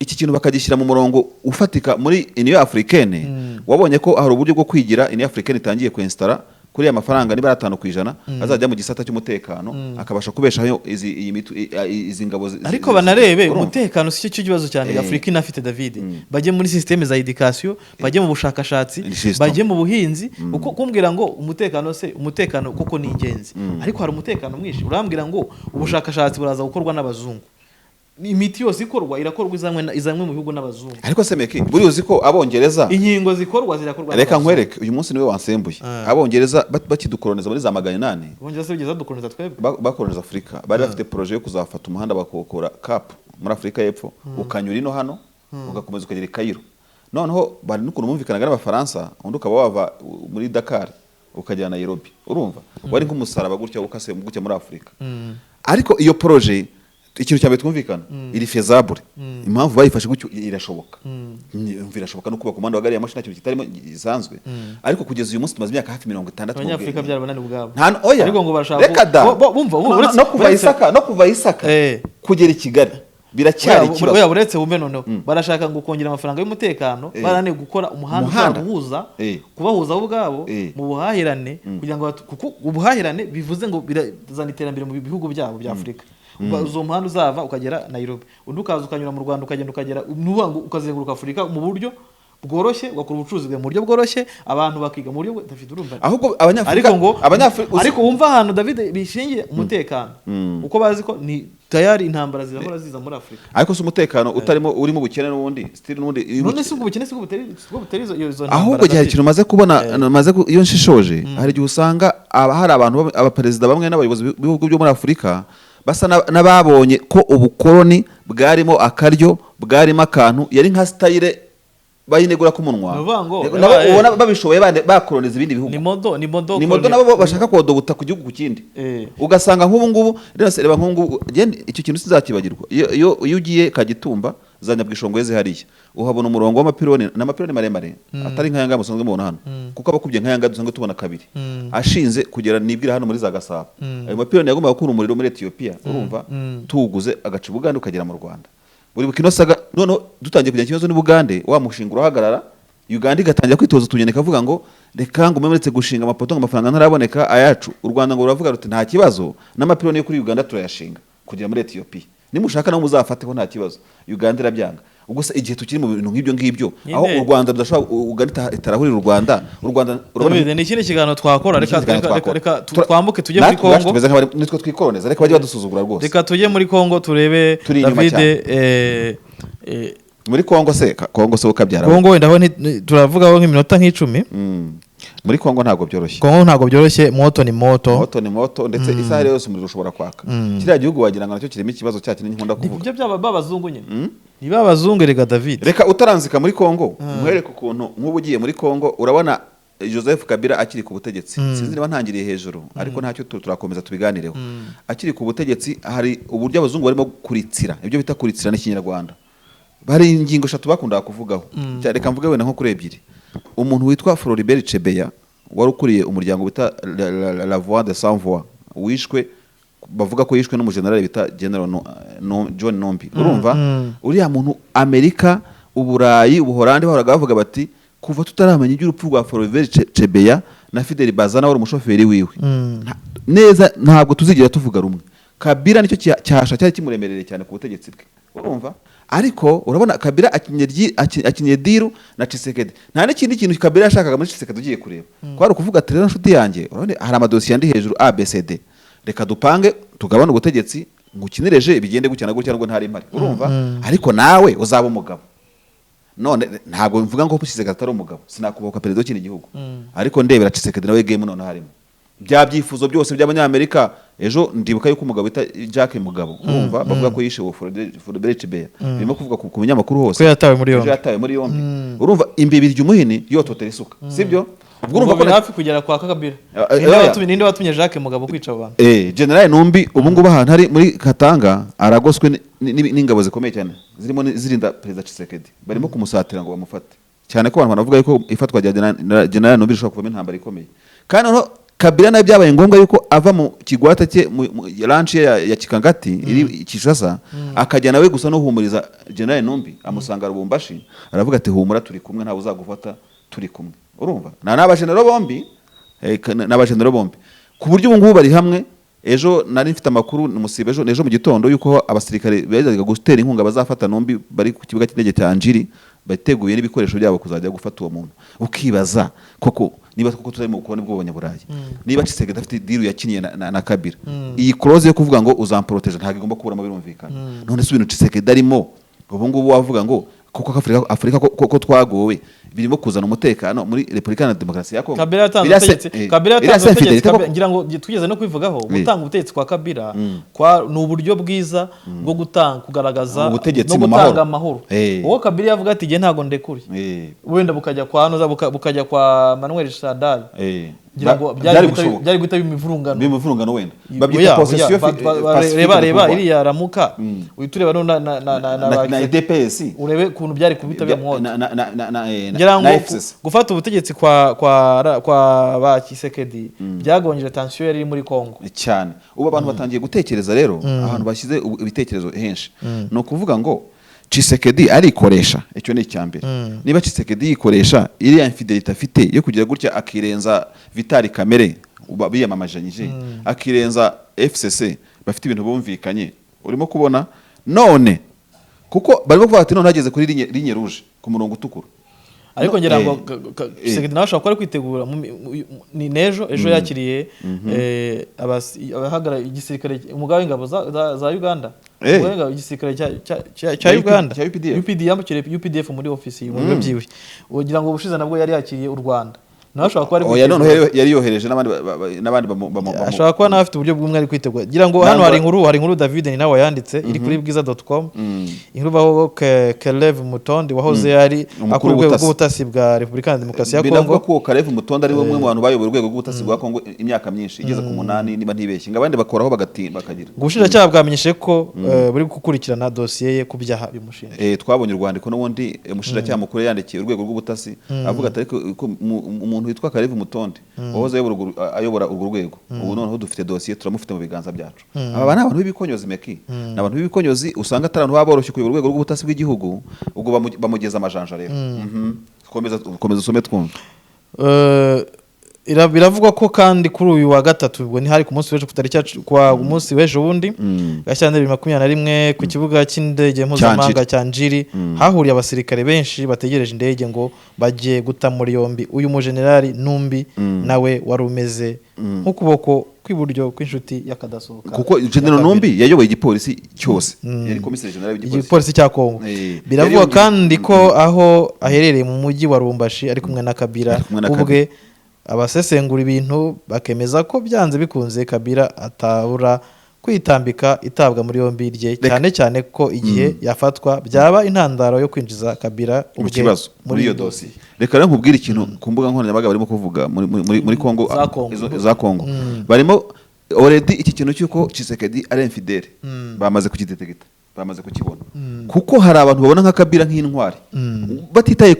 [SPEAKER 1] iki kintu bakagishyira mu murongo ufatika muri Union Africaine wabonye ko hari uburyo bwo kwigira Union Africaine itangiye kwinstara kuri ya mafaranga niba 5% azajya mu gisata cy'umutekano akabasha kubeshaho izi ngabo
[SPEAKER 2] ariko banarebe umutekano si cyo kibazo cyane Afrika inafite David bajye muri systeme za education bajye mu bushakashatsi bajye mu buhinzi uko kumbwira ngo umutekano koko ni ingenzi ariko hari umutekano mwinshi urambwira ngo ubushakashatsi buraza gukorwa n'abazungu imiti yose irakorwa izanwe mu bihugu n'abazungu
[SPEAKER 1] ariko semeki buri uzi ko abongereza
[SPEAKER 2] inkingo zirakorwa
[SPEAKER 1] reka nkwereke uyu munsi niwe wansembuye abongereza bakidukoloniza muri za 800
[SPEAKER 2] abongereza bigeza dukoloniza twebwe
[SPEAKER 1] bakoloniza Afurika bari bafite projet yo kuzafata umuhanda bakokora Cap muri Afurika y'Epfo ukanyura ino hano ugakomeza ukagera i Cairo noneho bari n'ukuntu bumvikanaga n'abafaransa undi ukaba wava muri Dakar ukajya na Nairobi urumva wari nk'umusaraba gutya ukase gutya muri Afurika ariko iyo projet ikintu cyambere twumvikana iri feasible impamvu bayifashe gutyo irashoboka birashoboka no kuba komanda wa gari ya mashina kintu kitarimo gisanzwe ariko kugeza uyu munsi tumaze imyaka hafi 60
[SPEAKER 2] Abanyafrika byarabonani ubwabo
[SPEAKER 1] ariko
[SPEAKER 2] ngo barashaka
[SPEAKER 1] bumva no kuva Isaka kugera i Kigali biracyari ikibazo
[SPEAKER 2] oya buretse bumve noneho barashaka ngo kongera amafaranga y'umutekano barane gukora umuhanda uhuza kubahuza ubwabo mu buhahirane kugira ngo kuko ubuhahirane bivuze ngo birazana iterambere mu bihugu byabo bya Afurika uzo muhanda uzava ukagera Nairobi undi ukaza ukanyura mu Rwanda ukagera nubango ukazenguruka Afurika mu buryo bworoshye ugakora ubucuruzi mu buryo bworoshye abantu bakiga mu buryo budafite urumva
[SPEAKER 1] ahubwo Abanyafurika
[SPEAKER 2] ariko wumva ahantu David bishingiye umutekano uko bazi ko ni tayari intambara zirahora ziza muri Afurika
[SPEAKER 1] ariko se umutekano utarimo urimo ubukene n'ubundi still n'ubundi
[SPEAKER 2] none se ubukene se buteri izo
[SPEAKER 1] ahubwo gihe kintu maze kubona maze iyo nshishoje hari gihe usanga hari abantu abaperezida bamwe n'abayobozi b'ibihugu byo muri Afurika basa n'ababonye ko ubukoloni bwarimo akaryo bwarimo akantu yari nka style bayinegura ku munwa nabo ubona babishoboye bakoloniza ibindi bihugu
[SPEAKER 2] ni
[SPEAKER 1] modo nabo bashaka kodoguta ku gihugu kindi ugasanga nk'ubu ngubu reba nk'ubu icyo kintu sizakibagirwa iyo ugiye Kagitumba zanya bwishongoyeze hariya uhabona umurongo w'amapironi n'amapironi maremare atari nk'ayanga musanzwe mubona hano kuko abakubye nk'ayanga dusanzwe tubona kabiri ashinze kugera nibwira hano muri za Gasabo ayo mapironi yagomba gukura umuriro muri Ethiopia urumva tuguze agace Bugande ukagera mu Rwanda buri bukino saga none dutangiye kujya kibazo ni Bugande wa mushinga urahagarara Uganda igatangira kwitoza tunyene kavuga ngo reka ngo memeretse gushinga amapoto amafaranga ntaraboneka ayacu u Rwanda ngo ruravuga ruti nta kibazo n'amapironi yo kuri Uganda turayashinga kugira muri Ethiopia nimushaka naho muzafateho nta kibazo Uganda irabyanga ubwo se igihe tukiri mu bintu nk'ibyo aho u Rwanda rudashobora Uganda itarahurira u Rwanda
[SPEAKER 2] urabona ni ikindi kiganiro twakora reka twambuke tujye muri Kongo
[SPEAKER 1] nitwe twikoloneza reka bajye badusuzugura rwose
[SPEAKER 2] reka tujye muri Kongo turebe David
[SPEAKER 1] muri Kongo se ukabyara
[SPEAKER 2] Kongo wenda aho turavugaho nk'iminota nk'icumi
[SPEAKER 1] muri Kongo ntago byoroshye
[SPEAKER 2] moto ni
[SPEAKER 1] moto ndetse isaha yose umuriro ushobora kwaka kiriya gihugu wagira ngo nacyo kirimo ikibazo cyacyo nkunda kuvuga
[SPEAKER 2] ibyo by'abazungu nyine ni babazungu rega David
[SPEAKER 1] reka utaranzika muri Kongo muhereke ukuntu nk'ubu ugiye muri Kongo urabona Joseph Kabila akiri ku butegetsi sinzi niba ntangiriye hejuru ariko ntacyo turakomeza tubiganireho akiri ku butegetsi hari uburyo abazungu barimo kuritsira ibyo bita kuritsira n'ikinyarwanda bari ingingo 3 bakunda kuvugaho. Reka mvuge wenda nko kuri ebyiri. Umuntu witwa Floribert Chebeya wari ukuriye umuryango bita la voix de sans voix wishwe, bavuga ko yishwe n'umugenerali bita General John Nombi. Urumva uriya muntu Amerika, Uburayi, Ubuholandi bahoraga bavuga bati kuva tutaramenya iby'urupfu rwa Floribert Chebeya na Fidel Bazana wari umushoferi wiwe neza ntabwo tuzigira tuvuga rumwe. Kabila nicyo cyasha cyari kimuremerereye cyane ku butegetsi bwe. Urumva ariko urabona Kabila akinye diru na Tshisekedi. Nta n'ikindi kintu Kabila yashakaga muri Tshisekedi ugiye kureba. Kwari ukuvuga ati rero nshuti yanjye urabona hari amadosiye andi hejuru ABCD, reka dupange tugabane ubutegetsi ngukinireje bigende gucyana gutya ngo ntari impari. Urumva ariko nawe uzaba umugabo. None ntabwo mvuga ngo Tshisekedi atari umugabo, sinakuboka perezida w'ikindi gihugu, ariko ndebera Tshisekedi nawe game none harimo bya byifuzo byose by'abanyamerika. Ejo ndibuka yuko umugabo bita Jack Mugabo, urumva bavuga ko yishe Floribert Chebeya, birimo kuvuga ku binyamakuru hose
[SPEAKER 2] ko yatawe muri yombi.
[SPEAKER 1] Urumva imbibi ry'umuhini yototera isuka, sibyo?
[SPEAKER 2] Ubwo urumva ko hafi kugera kwa Kabila. Ninde watumye Jack Mugabo kwica abantu?
[SPEAKER 1] General Numbi ubu ngubu ahantu hari muri Katanga aragoswe n'ingabo zikomeye cyane zirimo zirinda perezida Tshisekedi, barimo kumusatira ngo bamufate cyane ko abantu banavuga yuko ifatwa rya General Numbi rishobora kuvamo intambara ikomeye. Kandi no Kabila nayo byabaye ngombwa yuko ava mu kigwata cye mu ranch ya Kikangati iri Kishasa, akajya nawe gusa no humuriza General Numbi, amusanga Rubumbashi, aravuga ati humura turi kumwe ntawe uzagufata turi kumwe. Urumva n'abajenero bombi ku buryo ubu ngubu bari hamwe. Ejo nari mfite amakuru musibe ejo mu gitondo yuko abasirikare bazaga gutera inkunga bazafata Numbi bari ku kibuga cy'indege cya Njiri, bateguye n'ibikoresho byabo kuzajya gufata uwo muntu. Ukibaza koko niba koko turi mu kubona bw'Abanyaburayi, niba Tshisekedi afite diru yakiniye na Kabila, iyi close yo kuvuga ngo uzamproteje ntabwo igomba kuburamo birumvikana. None se ibintu Tshisekedi arimo ubu ngubu wavuga ngo koko Afrika koko twagowe birimo kuzana umutekano muri Repubulika ya Demokarasi ya Kongo.
[SPEAKER 2] Kabila yatanze ngira ngo tugeze no kwivugaho gutanga ubutegetsi kwa Kabila ni uburyo bwiza bwo kugaragaza no gutanga amahoro. Uwo Kabila yavuga ati ntago ndekuri, wenda bukajya kwa Manuel Shadari, ngira ngo byari guta bimivurungano wenda babyita possession. Reba iriya ramuka uyitureba no na DPS, urebe ukuntu byari kubita bimwoto. Ngira ngo gufata ubutegetsi kwa ba Tshisekedi byagongeje tension yari muri Kongo
[SPEAKER 1] cyane. Ubu abantu batangiye gutekereza rero, ahantu bashyize ibitekerezo henshi no kuvuga ngo Tshisekedi arikoresha. Icyo ni icyambere. Niba Tshisekedi yikoresha iriya infidelity afite yo kugira gutya akirenza Vitali Kamere biyamamajanyije, akirenza FCC bafite ibintu bumvikanye, urimo kubona none kuko barimo kuvuga ati none hageze kuri ligne rouge ku murongo utukura.
[SPEAKER 2] Ariko ngira ngo Tshisekedi nawe ashobora kwitegura ni ejo yakiriye abahagara igisirikare, umugaba w'ingabo za Uganda, igisirikare cya Uganda UPD yambukire UPDF muri ofisi mu biro byiwe. Ugira ngo ubushize nabwo yari yakiriye u Rwanda, nawe ashobora kuba
[SPEAKER 1] yari yohereje n'abandi
[SPEAKER 2] ashobora kuba nawe afite uburyo bw'umwe ari kwitegura. Gira ngo hano hari inkuru David ni nawe yanditse iri kuri bwiza.com, inkuru baho Kalev Mutonde wahoze yari akuru urwego rw'ubutasi bwa Repubulika ya Demokarasi ya Kongo.
[SPEAKER 1] Binavuga ko Kalev Mutonde ari umwe mu bantu bayoboye urwego rw'ubutasi bwa Kongo imyaka myinshi igeze ku 8 niba ntibeshye, ngabandi bakoraho bakagira.
[SPEAKER 2] Ubushinjacyaha bwamenyeshe ko buri gukurikirana dosiye ye ku byaha bimushinja.
[SPEAKER 1] Twabonye urwandiko n'ubundi umushinjacyaha mukuru yandikiye urwego rw'ubutasi avuga ati ariko umuntu witwa Kalev Mutonde wahoze ayobora urwo rwego, ubu noneho dufite dosiye turamufite mu biganza byacu. Aba bana abantu b'ibikonyozi meki, n'abantu b'ibikonyozi usanga atarantu baboroshye kuyobora urwego rw'ubutasi bw'igihugu, ubwo bamugeza amajanja rero. Komeza usome twumva.
[SPEAKER 2] Biravugwa ko kandi kuri uyu wa gatatu ubwo ni hari ku munsi w'ejo kwa umunsi w'ejo bundi Gashyantare 2021 ku kibuga cy'indege mpuzamahanga cya Njiri hahuriye abasirikare benshi bategereje indege ngo bajye guta muri yombi uyu mujenerali Numbi nawe wari umeze nk'ukuboko kw'iburyo kw'inshuti yakadasohoka,
[SPEAKER 1] kuko General Numbi yayoboye igipolisi cyose, yari komiseri general
[SPEAKER 2] w'igipolisi cya Kongo. Biravugwa kandi ko aho aherereye mu mujyi wa Rubumbashi ari kumwe na Kabila ubwe. Abasesengura ibintu bakemeza ko byanze bikunze Kabila atabura kwitambika itabwa muri yombi rye, cyane ko igihe yafatwa byaba intandaro yo kwinjiza Kabila
[SPEAKER 1] kibazo muri iyo dosiye. Reka rero nkubwire ikintu ku mbuga nkoranyambaga barimo kuvuga muri Kongo za Kongo barimo already iki kintu cyuko Tshisekedi ari infidèle bamaze kukidetegeta, bamaze kukibona kuko hari abantu babona nka Kabila nk'intwari batitaye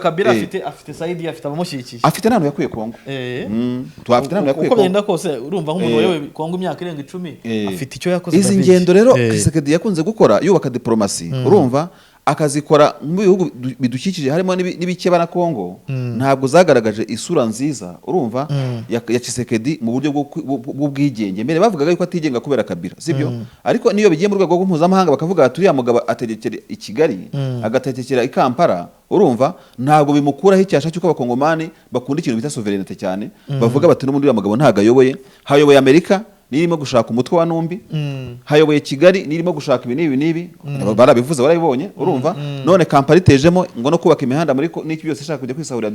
[SPEAKER 2] Kabila afite Saidi afite abamushyigikiye
[SPEAKER 1] afite n'abantu yakuye Kongo afite n'abantu yakuye
[SPEAKER 2] Kongo uko byenda kose urumva nk'umuntu wayoboye Kongo imyaka irenga 10 afite icyo yakoze
[SPEAKER 1] izi ngendo rero Tshisekedi yakunze gukora yubaka diplomasi urumva akazikora mu bihugu bidukikije harimo n'ibikeba na Kongo ntabwo zagaragaje isura nziza urumva ya Tshisekedi mu buryo bw'ubwigenge mbere bavugaga yuko atigenga kubera Kabila sibyo ariko niyo bigiye mu rwego mpuzamahanga bakavuga ati uriya mugabo ategekera i Kigali agategekera i Kampala urumva ntabwo bimukuraho icyasha cy'uko abakongomani bakunda ikintu bita sovereignty cyane bavuga bati n'ubundi uriya mugabo ntago ayoboye hayoboye Amerika nirimo gushaka umutwe wa Numbi hayoboye Kigali nirimo gushaka ibi n'ibi barabivuze barabibonye urumva none Kampala itejemo ngo no kubaka imihanda muri n'iki byose ishaka kujya kwisahurira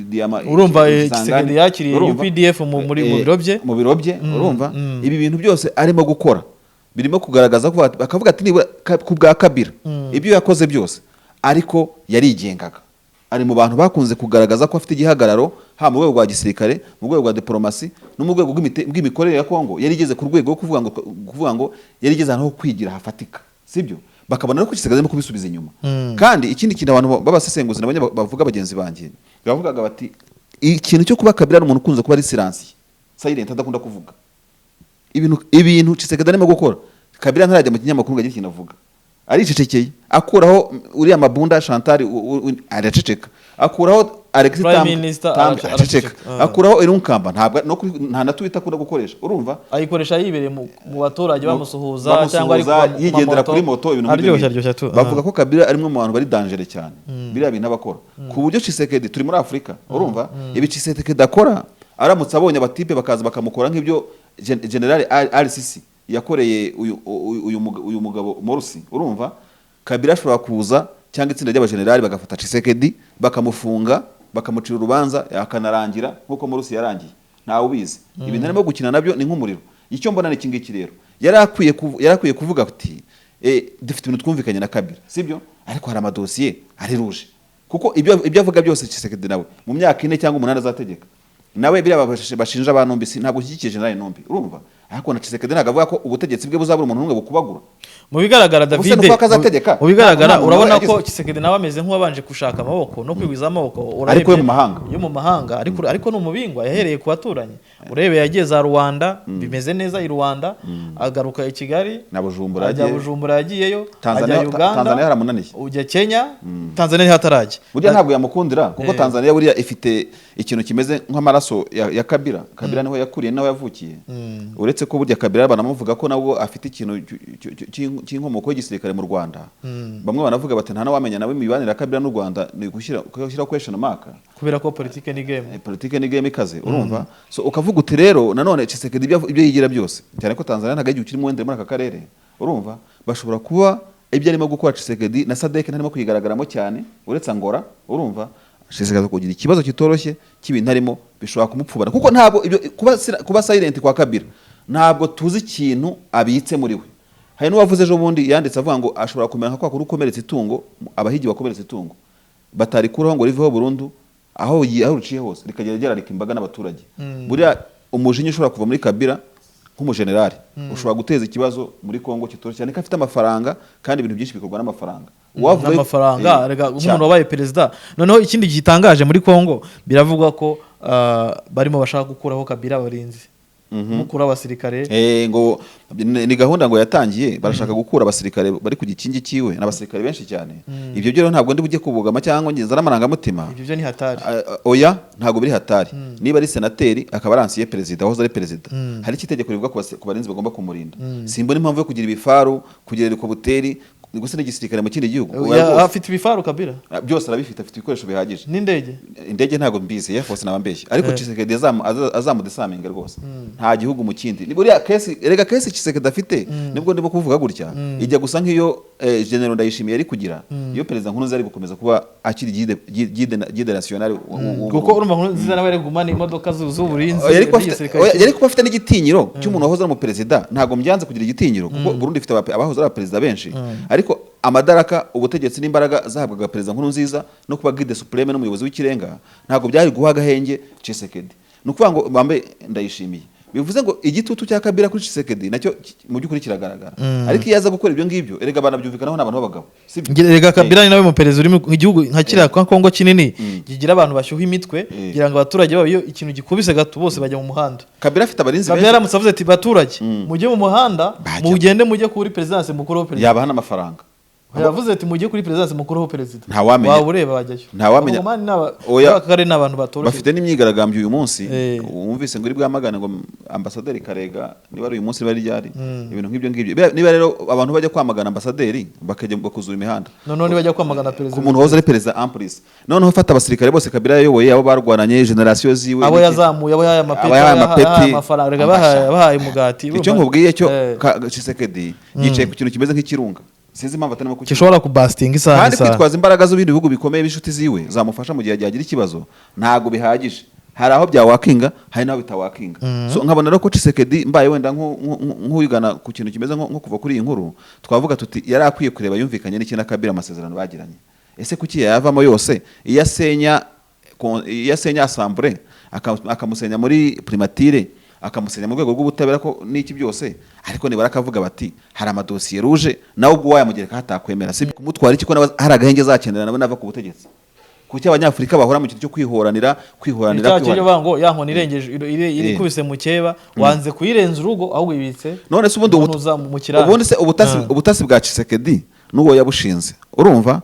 [SPEAKER 1] diyama
[SPEAKER 2] urumva Tshisekedi yakiriye UPDF mu
[SPEAKER 1] biro bye urumva ibi bintu byose arimo gukora birimo kugaragaza ko bakavuga ati nibura ku bwa Kabila ibyo yakoze byose ariko yarigengaga ari mu bantu bakunze kugaragaza ko afite igihagararo ha mu rwego rwa gisirikare mu rwego rwa diplomasi no mu rwego bw'imikorere ya Kongo yarigeze ku rwego rwo kuvuga ngo yarigeze aho kwigira hafatika sibyo bakabona ko Tshisekedi arimo kubisubiza inyuma kandi ikindi kintu abantu babasesenguzi nabanye bavuga bagenzi banjye bavugaga bati ikintu cyo kuba Kabila n'umuntu ukunze kuba ari silent adakunda kuvuga ibintu Tshisekedi arimo gukora Kabila ntarajya mu kinyamakuru ngo agire ikintu avuga aricecekeye akuraho uriya Mabunda Chantal araceceka akuraho Alexis Tambe araceceka akuraho Irunkamba nta na Twitter akunda gukoresha urumva
[SPEAKER 2] ayikoresha yibereye mu baturage bamusuhuza cyangwa ari
[SPEAKER 1] yigendera kuri moto ibintu
[SPEAKER 2] aryoshya
[SPEAKER 1] bavuga ko Kabila arimwe mu bantu bari danger cyane biriya bintu abakora ku buryo Tshisekedi turi muri Afrika urumva ibi Tshisekedi akora aramutse abonye abatipe bakaza bakamukora nk'ibyo General RCC yakoreye uyu mugabo Morsi urumva Kabila ashobora kuza cyangwa itsinda ry'abajenerali bagafata Tshisekedi bakamufunga bakamucira urubanza yakanarangira nkuko Morsi yarangiye ntawe ubizi ibintu arimo gukina nabyo ni nk'umuriro icyo mbona ni kingiki rero yarakwiye kuvuga ati dufite ibintu twumvikanye na Kabila sibyo ariko hari amadosiye ari ruje kuko ibyo avuga byose Tshisekedi nawe mu myaka 4 cyangwa 8 azategeka nawe biriya bashinja abantu mbisi ntabwo shyikiye General Numbi urumva ariko na Tshisekedi ntago avuga ko ubutegetsi bwe buzabura umuntu umwe bukubagura
[SPEAKER 2] mu bigaragara David mu bigaragara urabona ko Tshisekedi nawe ameze nk'uwabanje gushaka amaboko no kwigwiza amaboko
[SPEAKER 1] ariko yo
[SPEAKER 2] mu mahanga ariko no mubingwa yahereye ku baturanyi urebe yagiye za Rwanda bimeze neza i Rwanda agaruka i Kigali
[SPEAKER 1] na Bujumbura
[SPEAKER 2] yagiyeyo
[SPEAKER 1] Tanzania haramunaniye
[SPEAKER 2] ujya Kenya Tanzania hatarajya
[SPEAKER 1] burya ntabwo yamukundira kuko Tanzania buriya ifite ikintu kimeze nk'amaraso ya Kabila niho yakuriye naho yavukiye uretse ko burya Kabila banamuvuga ko nabwo afite ikintu cy'inkomoko y'igisirikare mu Rwanda bamwe banavuga bati nta nawamenya nawe imibanire ya Kabila n'u Rwanda ni gushyira question mark
[SPEAKER 2] kubera ko politique ni game
[SPEAKER 1] ikaze urumva so ukavuga uti rero nanone Tshisekedi ibyo yigira byose cyane ko Tanzania ntago igihe kirimo wende muri aka karere urumva bashobora kuba ibyo arimo gukora Tshisekedi na SADC ntarimo kuyigaragaramo cyane uretse Angola urumva Tshisekedi kugira ikibazo kitoroshye cy'ibintu arimo bishobora kumupfubana kuko ntabwo kuba silent kwa Kabila ntabwo tuzi ikintu abitse muri we hari n'uwavuze ejo bundi yanditse avuga ngo ashobora kumera nka kwa kuri ukomeretse itungo abahigi bakomeretse itungo batari kuraho ngo riveho burundu aho ruciye hose rikagera ryararika imbaga n'abaturage buriya umujinya ushobora kuva muri Kabila nk'umujenerali ushobora guteza ikibazo muri Kongo kitoroshye cyane ko afite amafaranga kandi ibintu byinshi bikorwa n'amafaranga
[SPEAKER 2] n'amafaranga rega umuntu wabaye perezida noneho ikindi gitangaje muri Kongo biravugwa ko barimo bashaka gukuraho Kabila abarinzi mukura abasirikare
[SPEAKER 1] ngo ni gahunda ngo yatangiye barashaka gukura abasirikare bari ku gikingi kiwe n'abasirikare benshi cyane ibyo byo ntabwo ndi bujye kubugama cyangwa ngize n'amaranga mutima
[SPEAKER 2] ibyo byo ni hatari
[SPEAKER 1] oya ntabwo biri hatari niba ari senateri akaba aransiye perezida aho ari perezida hari ikitegeko rivuga ku barinzi bagomba kumurinda simbona impamvu yo kugira ibifaru kugira helikopteri gusa n'igisirikare mu kindi gihugu
[SPEAKER 2] afite ibifaru Kabila
[SPEAKER 1] byose arabifite afite ibikoresho bihagije
[SPEAKER 2] n'indege
[SPEAKER 1] ntabwo mbizi ya force nabambeshye ariko Tshisekedi azamudesaminga rwose nta gihugu mu kindi buriya kesi Tshisekedi afite nibwo ndimo kuvuga gutya ijya gusa nk'iyo General Ndayishimiye ari kugira iyo perezida Nkurunziza ari gukomeza kuba akiri guide national
[SPEAKER 2] kuko urumva Nkurunziza nawe ari gumana imodoka z'uburinzi
[SPEAKER 1] yari kuba afite n'igitinyiro cy'umuntu wahoze ari mu perezida ntabwo mbyanze kugira igitinyiro kuko Burundi ifite abahoze ari perezida benshi ariko amadaraka ubutegetsi n'imbaraga zahabwaga perezida Nkurunziza no kuba guide supreme n'umuyobozi w'ikirenga ntabwo byari guha agahenge Tshisekedi nukuvuga ngo bambe Ndayishimiye bivuze ngo igitutu cya Kabila kuri Tshisekedi nacyo mu by'ukuri kiragaragara ariko iyo aza gukora ibyo ngibyo erega banabyumvikanaho n'abantu b'abagabo
[SPEAKER 2] erega Kabila ni nawe mu perezida uri mu gihugu nka kiriya kwa Kongo kinini gigira abantu bashyuha imitwe kugira ngo abaturage babo iyo ikintu gikubise gato bose bajya mu muhanda.
[SPEAKER 1] Kabila afite abarinzi
[SPEAKER 2] benshi. Kabila yaramutse avuze ati baturage mujye mu muhanda mugende mujye kuri presidence mukuru wa perezida
[SPEAKER 1] yabaha n'amafaranga.
[SPEAKER 2] Yavuze ati mujye kuri presidence mukuru wa perezida.
[SPEAKER 1] Ntawamenya.
[SPEAKER 2] Waba ureba bajyayo.
[SPEAKER 1] Ntawamenya.
[SPEAKER 2] Kare n'abantu batoroshye.
[SPEAKER 1] Bafite n'imyigaragambyo uyu munsi. Wumvise ngo iri bwamagana ngo ambasaderi Karega niba ari uyu munsi bari ryari. Ibintu nk'ibyo ngibyo. Niba rero abantu bajya kwamagana ambasaderi bakajya bakuzura imihanda.
[SPEAKER 2] None bajya kwamagana perezida.
[SPEAKER 1] Ku muntu hoze ari perezida Amplis. Noneho fata abasirikare bose Kabila yayoboye abo barwananye generation ziwe.
[SPEAKER 2] Abo yazamuye abo yaya amapeti. Amafaranga bahaye umugati.
[SPEAKER 1] Icyo nkubwiye cyo Tshisekedi yicaye ku kintu kimeze nk'ikirunga. Sinzi impamvu atanimo kuki
[SPEAKER 2] gishobora kubastinga isaha
[SPEAKER 1] kandi kwitwaza imbaraga z'ibindi bihugu bikomeye bishuti ziwe zamufasha mu gihe yagira ikibazo ntago bihagije. Hari aho byawakinga hari naho bitawakinga. So nkabona rero ko Tshisekedi mbaye wenda nk'uyigana ku kintu kimeze nko kuva kuri iyi nkuru twavuga tuti yari akwiye kureba yumvikanye n'ikina Kabila amasezerano bagiranye. Ese kuki yavamo yose iyo asenya assemblée akamusenya muri primature akamusenya mu rwego rw'ubutabera ko n'iki byose ariko nibara akavuga bati hari amadosiye ruje nawe ubwo wayamugereka hatakwemera si kumutwara iki ko hari agahenge zakenera nawe nava ku butegetsi kuki abanyafrika bahora mu kintu cyo kwihoranira
[SPEAKER 2] cyo bango yankoni irengeje iri kubise mu keba wanze kuyirenza urugo ahubwo ibitse
[SPEAKER 1] none se ubundi se ubutasi bwa Tshisekedi n'uwo yabushinze urumva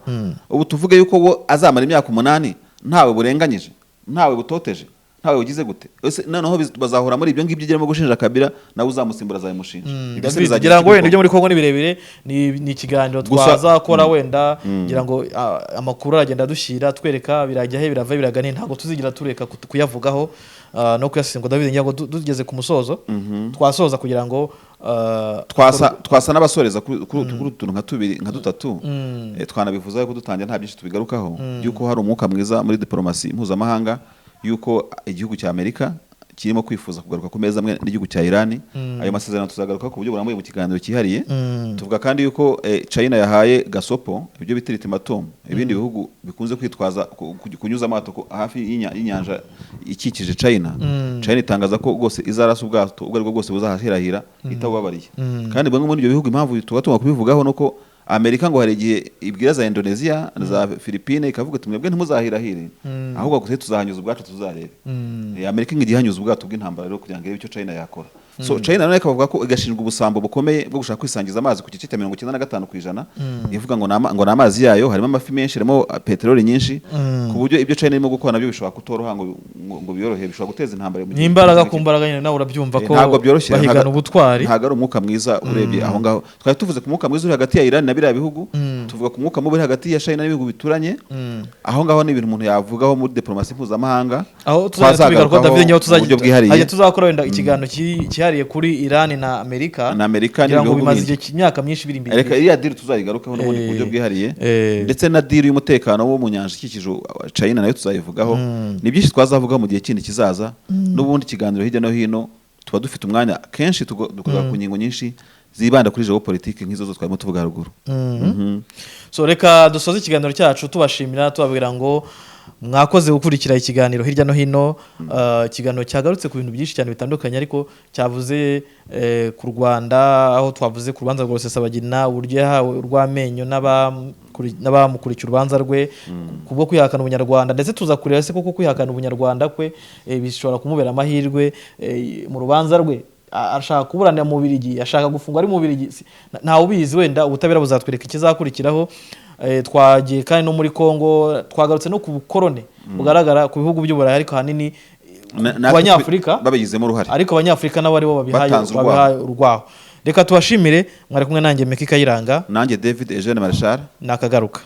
[SPEAKER 1] ubu tuvuge yuko wo azamara imyaka 8 ntawe burenganyije ntawe butoteje ntawe ugize gute ese noneho bazahora muri ibyo ngibyo giremo gushinja Kabila nawe uzamusimbura azayimushinja
[SPEAKER 2] ngira ngo wenda ibyo muri Kongo ni birebire ni ikiganiro twazakora wenda ngira ngo amakuru aragenda dushyira twereka birajya he birava biragane ntago tuzigira tureka kuyavugaho no kuyasingo David ngira ngo tugeze ku musozo twasoza kugira ngo
[SPEAKER 1] twasa n'abasoreza kuri utuntu nka tubiri nka dutatu twanabivuza ko dutangira nta byinshi tubigarukaho yuko hari umwuka mwiza muri diplomasi mpuzamahanga yuko igihugu cya Amerika kirimo kwifuza kugaruka ku meza amwe n'igihugu cya Iran. Ayo masezerano tuzagaruka ku buryo burambuye mu kiganiro cyihariye. Tuvuga kandi yuko China yahaye gasopo ibyo bita ultimatum ibindi bihugu bikunze kwitwaza kunyuza amato hafi y'inyanja ikikije China. China itangaza ko rwose izarasa ubwato ubwo ariko bwose buzahirahira itabubabariye. Kandi bamwe muri ibyo bihugu impamvu tugatuma kubivugaho nuko Amerika ngo hari igihe ibwira za Indonesia za Philippines ikavuga ati mwebwe ntimuzahirahire ahubwo gute tuzahanyuza ubwato tuzarebe. Amerika ngiye hanyuza ubwato bw'intambara rero kugira ngo icyo China yakora. So China nayo ikavuga ko igashinjwa ubusambo bukomeye bwo gushaka kwisangiza amazi ku gice cya 95% ivuga ngo n'amazi yayo harimo amafi menshi harimo peteroli nyinshi ku buryo ibyo China irimo gukora nabyo bishobora kutoroha ngo biyorohe bishobora guteza intambara mu gihe
[SPEAKER 2] n'imbaraga ku mbaraga nyine nawe urabyumva ko bahigana ubutwari
[SPEAKER 1] ntago ari umwuka mwiza urebye aho ngaho twari tuvuze ku mwuka mwiza uri hagati ya Iran na biriya bihugu tuvuga ku mwuka mubi hagati ya China n'ibihugu bituranye aho ngaho ni ibintu umuntu yavugaho muri diplomasi mpuzamahanga
[SPEAKER 2] aho tuzabigaruka David nyawo tuzakora wenda ikiganiro cyihariye kuri Iran na Amerika kugira ngo bimaze imyaka myinshi biri imbere
[SPEAKER 1] reka iriya deal tuzayigarukaho n'ubundi ku buryo bwihariye ndetse na deal y'umutekano wo mu nyanja ikikije China nayo tuzayivugaho ni byinshi twazavugaho mu gihe kindi kizaza n'ubundi kiganiro hirya no hino tuba dufite umwanya kenshi dukora ku ngingo nyinshi zibanda kuri geopolitike nk'izo zo twarimo tuvuga haruguru.
[SPEAKER 2] So reka dusoze ikiganiro cyacu tubashimira tubabwira ngo mwakoze gukurikira ikiganiro hirya no hino. Ikiganiro cyagarutse ku bintu byinshi cyane bitandukanye ariko cyavuze ku Rwanda aho twavuze ku rubanza rwa Rusesabagina uburyo yahawe urw'amenyo n'abamukurikira urubanza rwe kubwo kwihakana ubunyarwanda ndetse tuza kureba se koko kwihakana ubunyarwanda kwe bishobora kumubera amahirwe mu rubanza rwe. Ashaka kuburanira mu Bubiligi ashaka gufungwa ari mu Bubiligi ntawe ubizi wenda ubutabera buzatwereka ikizakurikiraho. Twagiye kandi no muri Kongo twagarutse no ku bukorone bugaragara ku bihugu by'Uburayi ariko hanini abanyafrika
[SPEAKER 1] babigizemo uruhare
[SPEAKER 2] ariko abanyafrika nabo ari bo babihaye urwaho. Reka tubashimire mwari kumwe nanjye Meki Kayiranga
[SPEAKER 1] nanjye David Eugene Marshal
[SPEAKER 2] nakagaruka.